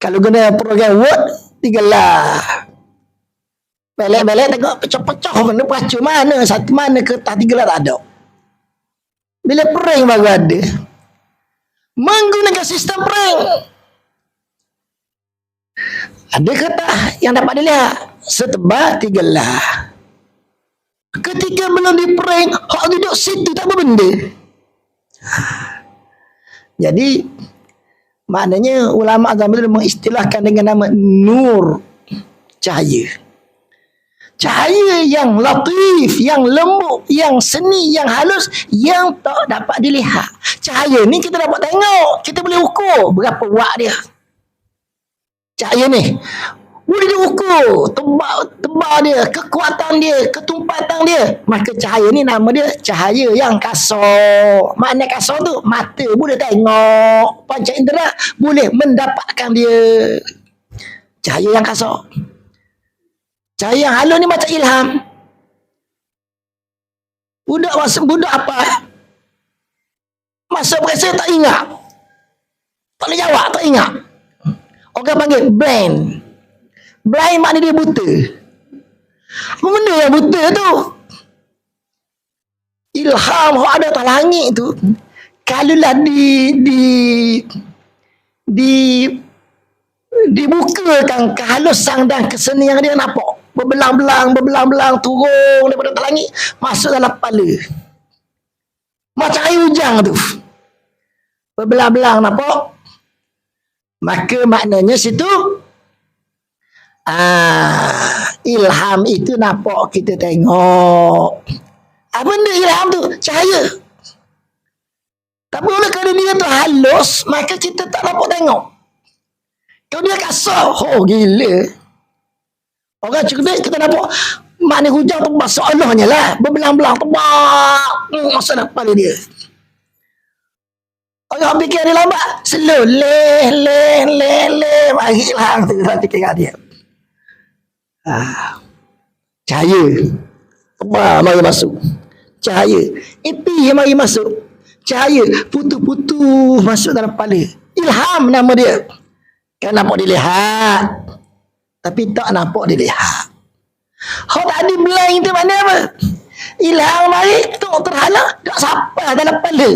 Kalau guna program Word 3 lah. Belek-belek tengok pecah-pecah mana baca mana, satu mana kertas 3 lah tak ada. Bila pering baru ada. Menggunakan sistem pering. Ada kertas yang dapat dilihat setebal 3 lah. Ketika belum dipering, hak duduk situ tak apa benda. Jadi maknanya ulama zaman dulu mengistilahkan dengan nama nur, cahaya. Cahaya yang latif, yang lembut, yang seni, yang halus, yang tak dapat dilihat. Cahaya ni kita dapat tengok, kita boleh ukur berapa watt dia. Cahaya ni boleh diukur, tebal dia, kekuatan dia, ketumpatan dia. Maka cahaya ni nama dia cahaya yang kasar. Makna kasar tu mata boleh tengok, panca indera boleh mendapatkan dia. Cahaya yang kasar. Cahaya yang halus ni macam ilham. Budak apa? Masa berasa tak ingat. Tak boleh jawab, tak ingat. Orang panggil blind. Blind makna dia buta. Apa benda yang buta tu? Ilham yang ada atas langit tu, kalaulah dibukakan kehalusan dan kesenian dia, nampak berbelang-belang turun daripada atas langit masuk dalam kepala. Macam air hujan tu. Berbelang-belang nampak. Maka maknanya situ ilham itu nampak, kita tengok. Apa benda ilham tu? Cahaya. Tapi oleh kerana dia tu halus, maka kita tak dapat tengok. Kalau dia kasar, oh gila. Orang cerdik kita dapat makna hujang tu masalahnya lah. Berbelang-belang tebak. Masalah kepala dia. Orang fikir dia lambat. Slow. Leh. Marilah. Kita fikir kat dia. Cahaya. Tebak mari masuk. Cahaya. Api mari masuk. Cahaya. Putu-putu masuk dalam kepala. Ilham nama dia. Kan nampak dilihat. Tapi tak nampak dilihat. Kau tak ada blind tu mana apa? Ilham mari tu terhalang. Tak sampai dalam kepala.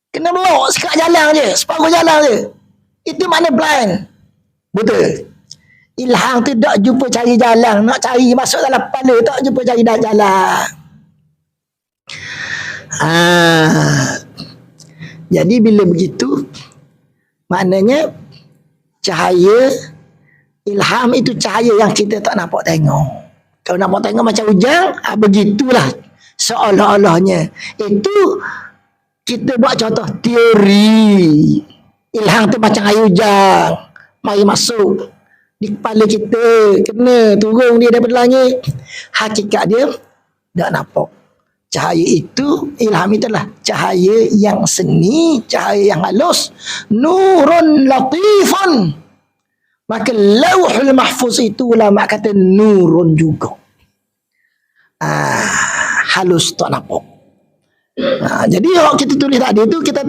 Kena melok sekat jalan je. Separuh jalan je. Itu mana blind. Betul. Ilham tu tak jumpa cari jalan. Nak cari masuk dalam kepala. Tak jumpa cari jalan. Jadi bila begitu, maknanya cahaya ilham itu cahaya yang kita tak nampak tengok. Kalau nampak tengok macam hujang, begitulah seolah-olahnya. Itu kita buat contoh teori. Ilham tu macam air hujang. Mari masuk di kepala kita. Kena turun dia daripada langit. Hakikat dia tak nampak. Cahaya itu, ilham itulah cahaya yang seni, cahaya yang halus. Nurun latifun. Maka lauhul mahfuz itu ulama kata nurun juga. Halus tak nampak. Jadi kalau kita tulis tadi tu kita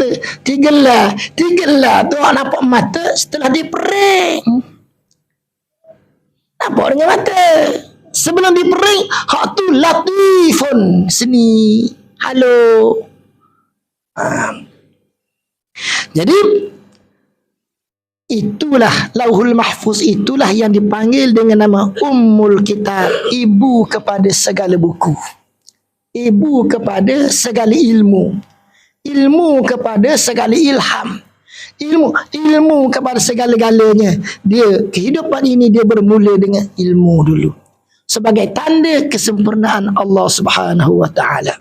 tiga lah tu nampak mata setelah dipering. Nampak dengan mata. Sebelum dipering, hak tu latifun, seni, halo. Jadi itulah lauhul mahfuz, itulah yang dipanggil dengan nama Ummul Kitab, ibu kepada segala buku, ibu kepada segala ilmu, ilmu kepada segala ilham, ilmu kepada segala-galanya. Dia kehidupan ini dia bermula dengan ilmu dulu sebagai tanda kesempurnaan Allah Subhanahu wa taala.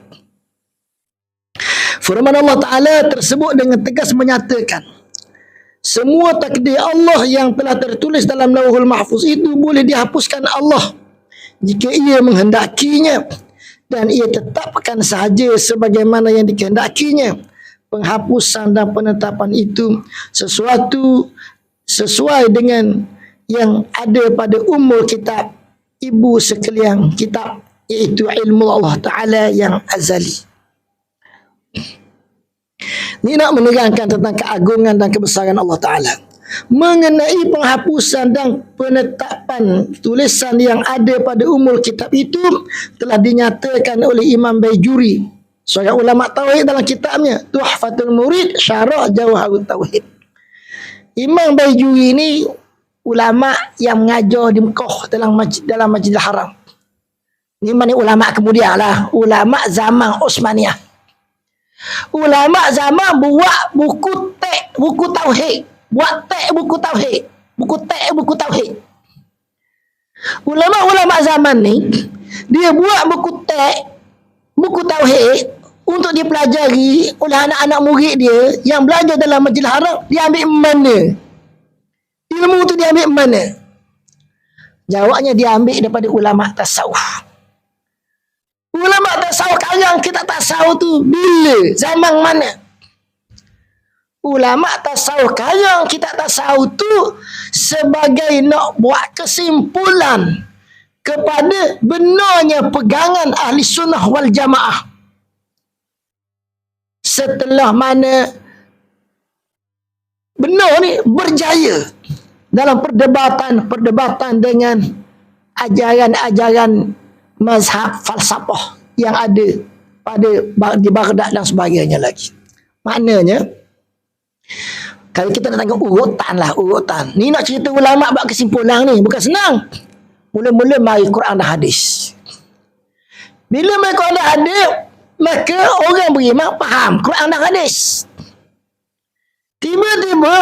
Firman Allah Taala tersebut dengan tegas menyatakan semua takdir Allah yang telah tertulis dalam Lauhul Mahfuz itu boleh dihapuskan Allah jika ia menghendakinya, dan ia tetapkan sahaja sebagaimana yang dikehendakinya. Penghapusan dan penetapan itu sesuatu sesuai dengan yang ada pada Ummul Kitab, ibu sekalian kitab, iaitu ilmu Allah Ta'ala yang azali. Ini nak menerangkan tentang keagungan dan kebesaran Allah Ta'ala. Mengenai penghapusan dan penetapan tulisan yang ada pada Ummul Kitab itu telah dinyatakan oleh Imam Baijuri, seorang ulama tauhid, dalam kitabnya Tuhfatul Murid Syarah Jawharut Tauhid. Imam Baijuri ini ulama yang mengajar di Mekah dalam Masjidil Haram. Ini mana ulama kemudian lah, ulama zaman Utsmaniyah. Ulama zaman buat buku teks, buku tauhid, buat teks buku tauhid, buku teks buku tauhid. Ulama-ulama zaman ni dia buat buku teks, buku tauhid untuk dipelajari oleh anak-anak murid dia yang belajar dalam Masjidil Haram. Dia ambil mana? Ilmu tu dia ambil mana? Jawabnya dia ambil daripada ulama tasawuf. Ulama tasawuf karang kita tasawuf tu bila? Zaman mana? Ulama tasawuf karang kita tasawuf tu sebagai nak buat kesimpulan kepada benarnya pegangan ahli sunnah wal jamaah. Setelah mana benar ni berjaya dalam perdebatan dengan ajaran-ajaran mazhab falsafah yang ada di Baghdad dan sebagainya lagi. Maknanya kalau kita nak tengok urutan. Ni nak cerita ulama buat kesimpulan ni bukan senang. Mula-mula mari Quran dan hadis. Bila mari Quran dan hadis, maka orang beriman faham Quran dan hadis. Tiba-tiba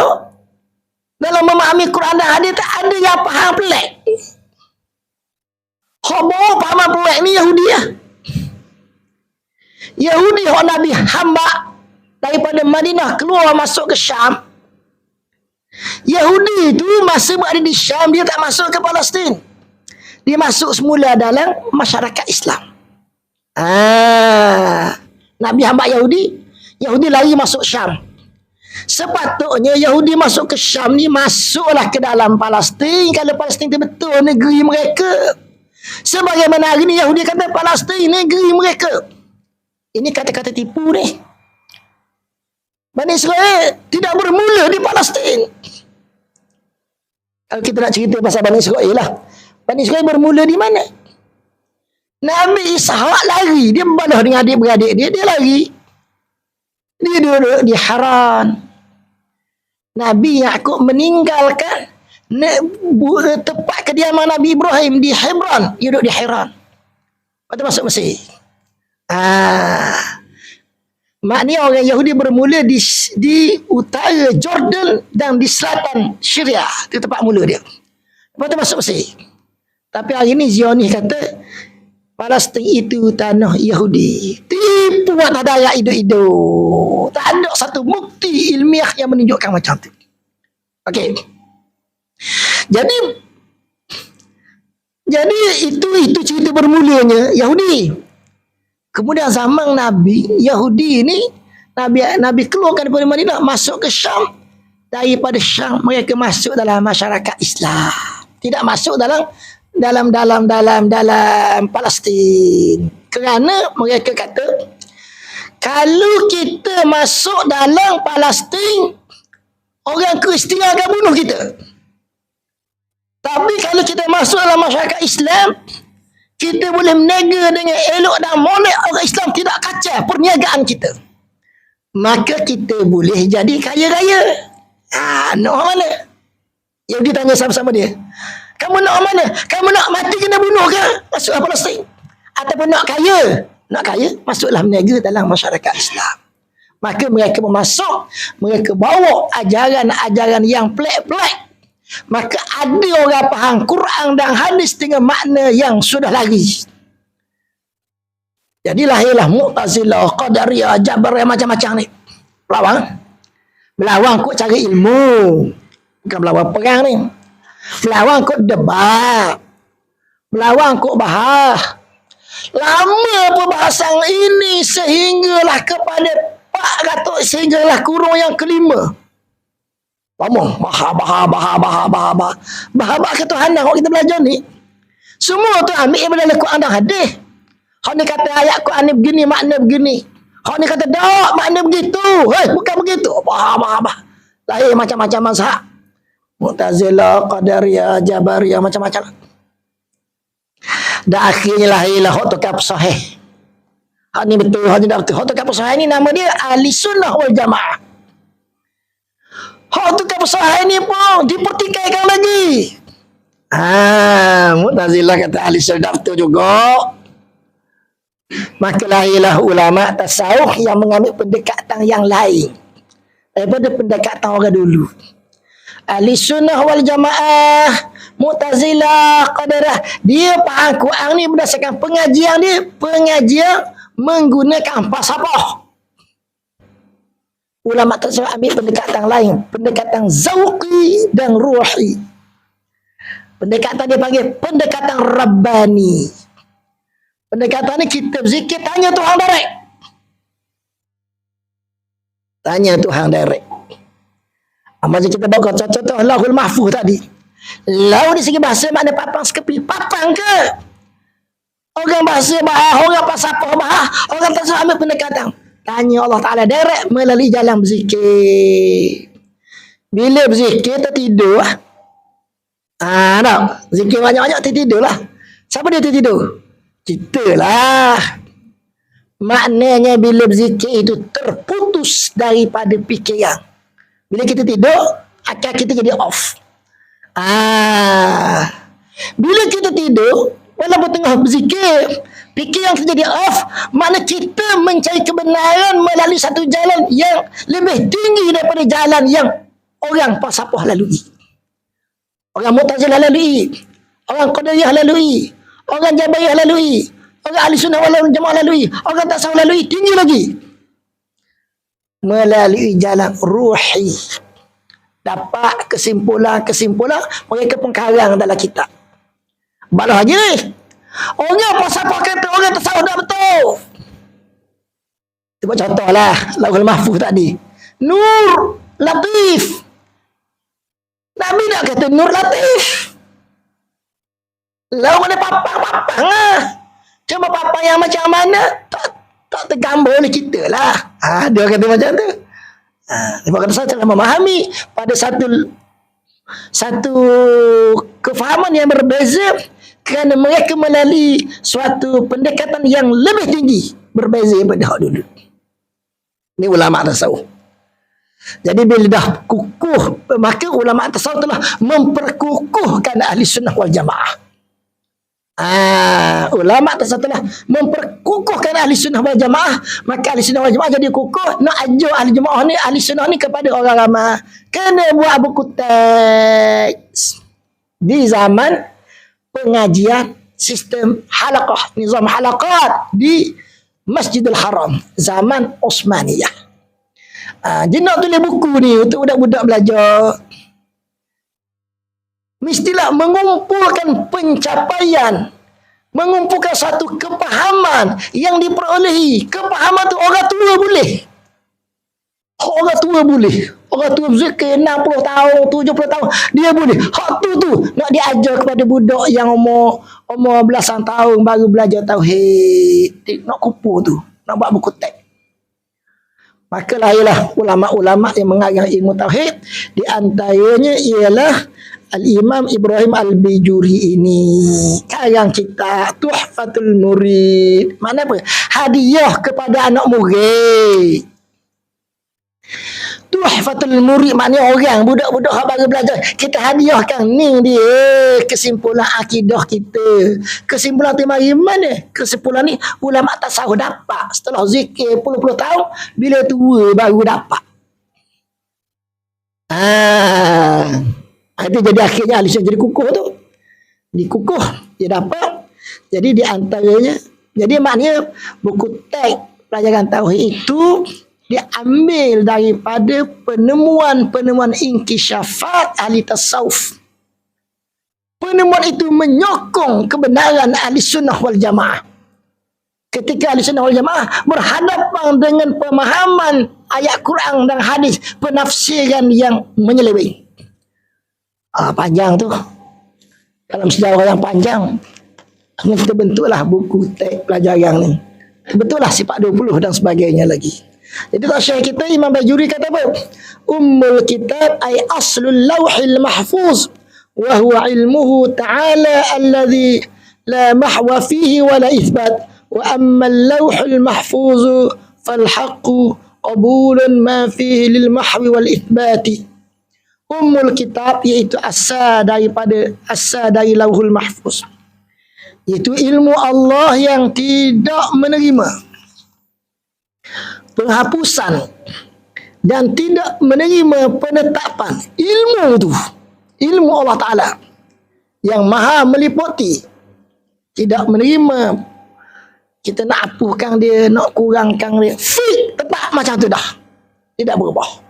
dalam memahami Quran dan hadis ada yang faham pelik. Hak bawa pahaman pelik ni Yahudi lah. Yahudi hak Nabi hamba daripada Madinah keluar masuk ke Syam. Yahudi tu masa berada di Syam, dia tak masuk ke Palestin. Dia masuk semula dalam masyarakat Islam. Nabi hamba Yahudi, Yahudi lari masuk Syam. Sepatutnya Yahudi masuk ke Syam ni, masuklah ke dalam Palestin kalau Palestin itu betul negeri mereka. Sebagaimana hari ni Yahudi kata Palestin negeri mereka. Ini kata-kata tipu ni. Bani Israel tidak bermula di Palestin. Kalau kita nak cerita pasal Bani Israel lah, Bani Israel bermula di mana? Nabi Ishak lari, dia berbalah dengan adik-beradik dia lari. Dia duduk di Haran. Nabi Yaqub meninggalkan tempat kediaman Nabi Ibrahim di Hebron. Dia duduk di Haran. Lepas tu masuk Mesir. Maknanya orang Yahudi bermula di utara Jordan dan di selatan Syria. Itu tempat mula dia. Lepas tu masuk Mesir. Tapi hari ni Zionis kata Palestin itu tanah Yahudi. Tipu atas darat hidup-hidup. Tak ada satu bukti ilmiah yang menunjukkan macam tu. Okey. Jadi itu cerita bermulanya Yahudi. Kemudian zaman Nabi, Yahudi ni Nabi keluarkan daripada Madinah, masuk ke Syam. Daripada Syam mereka masuk dalam masyarakat Islam. Tidak masuk dalam Palestin. Kerana mereka kata kalau kita masuk dalam Palestin, orang Kristian akan bunuh kita. Tapi kalau kita masuk dalam masyarakat Islam, kita boleh meniaga dengan elok dan molek, orang Islam tidak kacau perniagaan kita. Maka kita boleh jadi kaya raya. Nak mana? Yang dia tanya sama-sama dia. Kamu nak mana? Kamu nak mati kena bunuh ke? Masuklah Palestin. Ataupun nak kaya? Nak kaya? Masuklah meniaga dalam masyarakat Islam. Maka mereka masuk, mereka bawa ajaran-ajaran yang pelik-pelik. Maka ada orang faham Quran dan hadis dengan makna yang sudah lari. Jadi lahirlah Mu'tazilah, Qadariyah, Jabariyah, macam-macam ni. Melawan kot cari ilmu. Bukan melawan perang ni. Melawan kot debat. Melawan kot bahas. Lama perbahasan ini sehinggalah kepada Pak Datuk, sehinggalah kurung yang kelima. Bahar ketuhanan kalau kita belajar ni, semua tu ambil daripada Quran dan hadis. Hak ni kata ayat Quran ni begini, makna begini. Hak ni kata tak, makna begitu. Bukan begitu. Bahar. Lahir macam-macam mazhab. Mu'tazilah, Qadariyah, Jabariyah, macam-macam. Dan akhirnya lahirlah hak tukar sahih. Hak ni betul, hak ni tak betul. Hak tukar sahih ni nama dia Ahli Sunnah wal Jamaah. Hak tukar sahih ni pun dipertikaikan lagi. Mu'tazilah kata Ahli Sunnah betul juga. Maka lahirlah ulama tasawuf yang mengambil pendekatan yang lain daripada pendekatan orang dulu. Ahli Sunnah wal Jamaah, Mu'tazilah, Qadariyah, dia faham Quran ni berdasarkan pengajian dia, pengajian menggunakan falsafah. Ulama tersebut ambil pendekatan lain, pendekatan zauqi dan ruhi. Pendekatan dia panggil pendekatan rabbani. Pendekatan ni kita berzikir tanya Tuhan direct. Tanya Tuhan direct. Macam kita bawa contoh Lauhul Mahfuz tadi. Lau di segi bahasa makna papang sekepi. Papang ke? Orang bahasa bahar, orang falsafah bahar, orang tersebut ambil pendekatan. Tanya Allah Ta'ala direct melalui jalan berzikir. Bila berzikir tertidur. Tak? Zikir banyak-banyak tertidur lah. Siapa dia tertidur? Kita lah. Maknanya bila berzikir itu terputus daripada fikiran. Bila kita tidur, akal kita jadi off. Bila kita tidur, walaupun tengah berzikir, fikiran kita jadi off, makna kita mencari kebenaran melalui satu jalan yang lebih tinggi daripada jalan yang orang falsafah lalui. Orang Mu'tazilah lalui, orang Qadariyah lalui, orang Jabariyah lalui, orang Ahli Sunnah wal Jamaah lalui, orang tasawuf lalui, tinggi lagi. melalui jalan ruhi. Dapat kesimpulan-kesimpulan mereka pengkarang dalam kitab. Balah lagi ni. Orang pasal kata orang tasawuf dah betul. Cuba contohlah Lauhul Mahfuz tadi. Nur Latif. Nabi nak kata Nur Latif. Lalu ada papang-papang lah. Cuma papang yang macam mana tak tergambar oleh kita lah. Dia kata macam tu. Sebab kata saya telah memahami pada satu kefahaman yang berbeza kerana mereka melalui suatu pendekatan yang lebih tinggi berbeza daripada hak dulu. Ini ulama tasawuf. Jadi bila dah kukuh, maka ulama tasawuf telah memperkukuhkan ahli sunnah wal jamaah. Ulama tasawuf telah memperkukuhkan ahli sunnah wal jamaah, maka ahli sunnah wal jamaah jadi kukuh nak ajar ahli sunnah ni kepada orang ramai. Kena buat buku teks di zaman pengajian sistem halaqah, nizam halaqat di Masjidil Haram zaman Osmaniyah. Dia nak tulis buku ni untuk budak-budak belajar. Mestilah mengumpulkan pencapaian, mengumpulkan satu kepahaman yang diperolehi. Kepahaman tu orang tua boleh. Orang tua boleh. Orang tua berzikir 60 tahun, 70 tahun, dia boleh. Hak tu nak diajar kepada budak yang umur belasan tahun baru belajar tauhid. Nak kumpul tu, nak buat buku teks. Maka lahirlah ulama-ulama yang mengarang ilmu tauhid. Di antaranya ialah Al-Imam Ibrahim Al-Bijuri ini. Karang kita Tuhfatul Murid. Mana apa? Hadiah kepada anak murid. Tuhfatul Murid maknanya orang budak-budak hak baru belajar. Kita hadiahkan ni dia kesimpulan akidah kita. Kesimpulan tu mari mana? Kesimpulan ni ulama tasawuf dapat setelah zikir puluh-puluh tahun, bila tua baru dapat. Itu jadi akhirnya ahli sunnah jadi kukuh tu. Dikukuh dia dapat. Jadi di antaranya, jadi maknanya buku teks pelajaran tauhid itu diambil daripada penemuan-penemuan inkishafat ahli tasawuf. Penemuan itu menyokong kebenaran ahli sunnah wal jamaah. Ketika ahli sunnah wal jamaah berhadapan dengan pemahaman ayat Quran dan hadis, penafsiran yang menyeleweng. Panjang tu. Dalam sejarah yang panjang, kita bentuklah buku teks pelajaran ni. Betullah sifat 20 dan sebagainya lagi. Jadi tak syekh kita Imam Bajuri kata apa? Ummul kitab ay aslul lawhil mahfuz wa huwa ilmuhu ta'ala alladhi la mahwa fihi wa la ithbat wa amma al-lawhul mahfuz fal haqqu qabulun ma fihi lil mahwi wal ithbati. Ummul kitab iaitu asal dari lauhul mahfuz, iaitu ilmu Allah yang tidak menerima penghapusan dan tidak menerima penetapan. Ilmu tu, ilmu Allah Ta'ala yang maha meliputi, tidak menerima kita nak hapuskan dia, nak kurangkan dia, fix tepat macam tu dah, tidak berubah.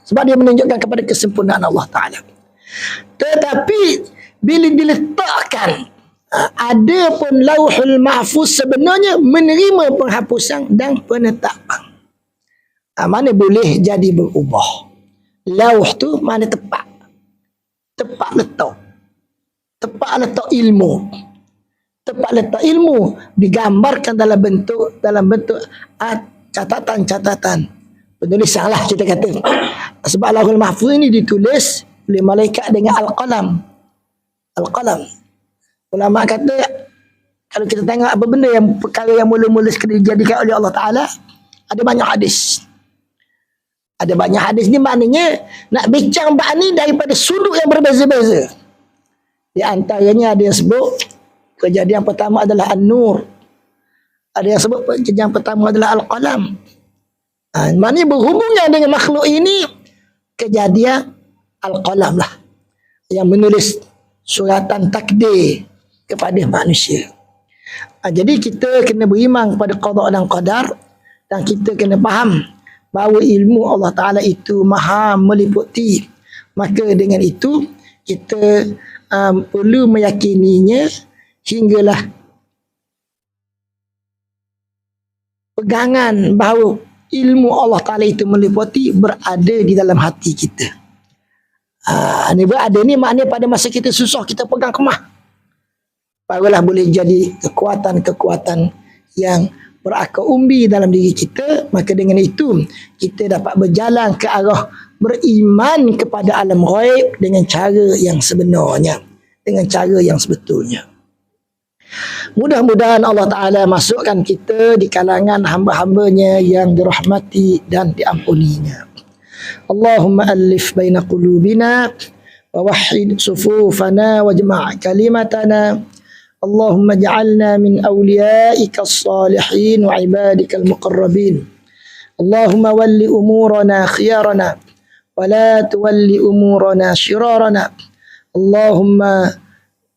Sebab dia menunjukkan kepada kesempurnaan Allah Ta'ala. Tetapi bila diletakkan, ada pun lauhul mahfuz sebenarnya menerima penghapusan dan penetapan. Mana boleh jadi berubah. Lauh tu mana tepat. Tepat letak. Tepat letak ilmu. Tepat letak ilmu digambarkan dalam bentuk catatan-catatan. Penulisan lah kita kata. Sebab lauhul mahfuz ini ditulis oleh malaikat dengan al-qalam. Al-qalam. Ulama kata, kalau kita tengok apa benda yang perkara yang mula-mula sekali dijadikan oleh Allah Ta'ala, ada banyak hadis. Ada banyak hadis ni maknanya nak bincang bab ni daripada sudut yang berbeza-beza. Di antaranya ada yang sebut kejadian pertama adalah An-Nur. Ada yang sebut kejadian pertama adalah Al-Qalam. Maknanya berhubungan dengan makhluk ini kejadian Al-Qalam lah yang menulis suratan takdir kepada manusia. Jadi kita kena beriman kepada qada dan qadar, dan kita kena faham bahawa ilmu Allah Ta'ala itu maha meliputi. Maka dengan itu kita perlu meyakininya hinggalah pegangan bahawa ilmu Allah Ta'ala itu meliputi berada di dalam hati kita. Ini berada ni maknanya pada masa kita susah kita pegang kemah, barulah boleh jadi kekuatan-kekuatan yang berakar umbi dalam diri kita. Maka dengan itu kita dapat berjalan ke arah beriman kepada alam ghaib dengan cara yang sebenarnya, dengan cara yang sebetulnya. Mudah-mudahan Allah Ta'ala masukkan kita di kalangan hamba-hambanya yang dirahmati dan diampuninya. Allahumma alif baina qulubina wa wahhid sufufana wajma' kalimatana. Allahumma ja'alna min awliyaika as-salihin wa ibadika al-muqarrabin. Allahumma walli umurana khiyarana wa la tuwalli umurana shirarana.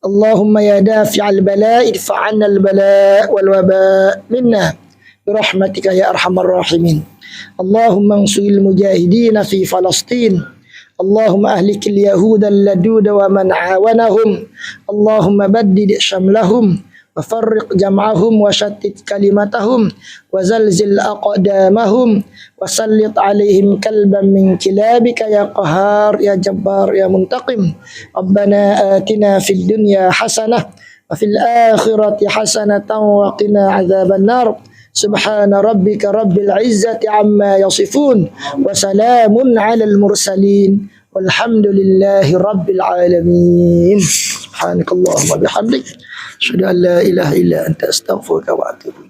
Allahumma ya dafi'al bala'i idfa'anna al-bala' wal waba' minna birahmatika ya arhamar rahimin. Allahumma ansuril mujahidin fi Falastin. Allahumma ahlikil yahuda al-ladud wa man awanahum. Allahumma baddid syamlahum wa farriq jam'ahum wa shattit kalimatahum wa zalzil aqdamahum wa sallit alaihim kalban min kilabika ya qahar ya jabbar ya muntaqim. Rabbana atina fid dunya hasanah wa fil akhirati hasanatan wa qina adzaban nar. Subhana rabbika rabbil izzati amma yasifun wa salamun alal mursalin walhamdulillahi rabbil alamin. Subhanakallahumma bihamdik asyhadu an la ilaha illa anta astaghfiruka wa atubu ilaik.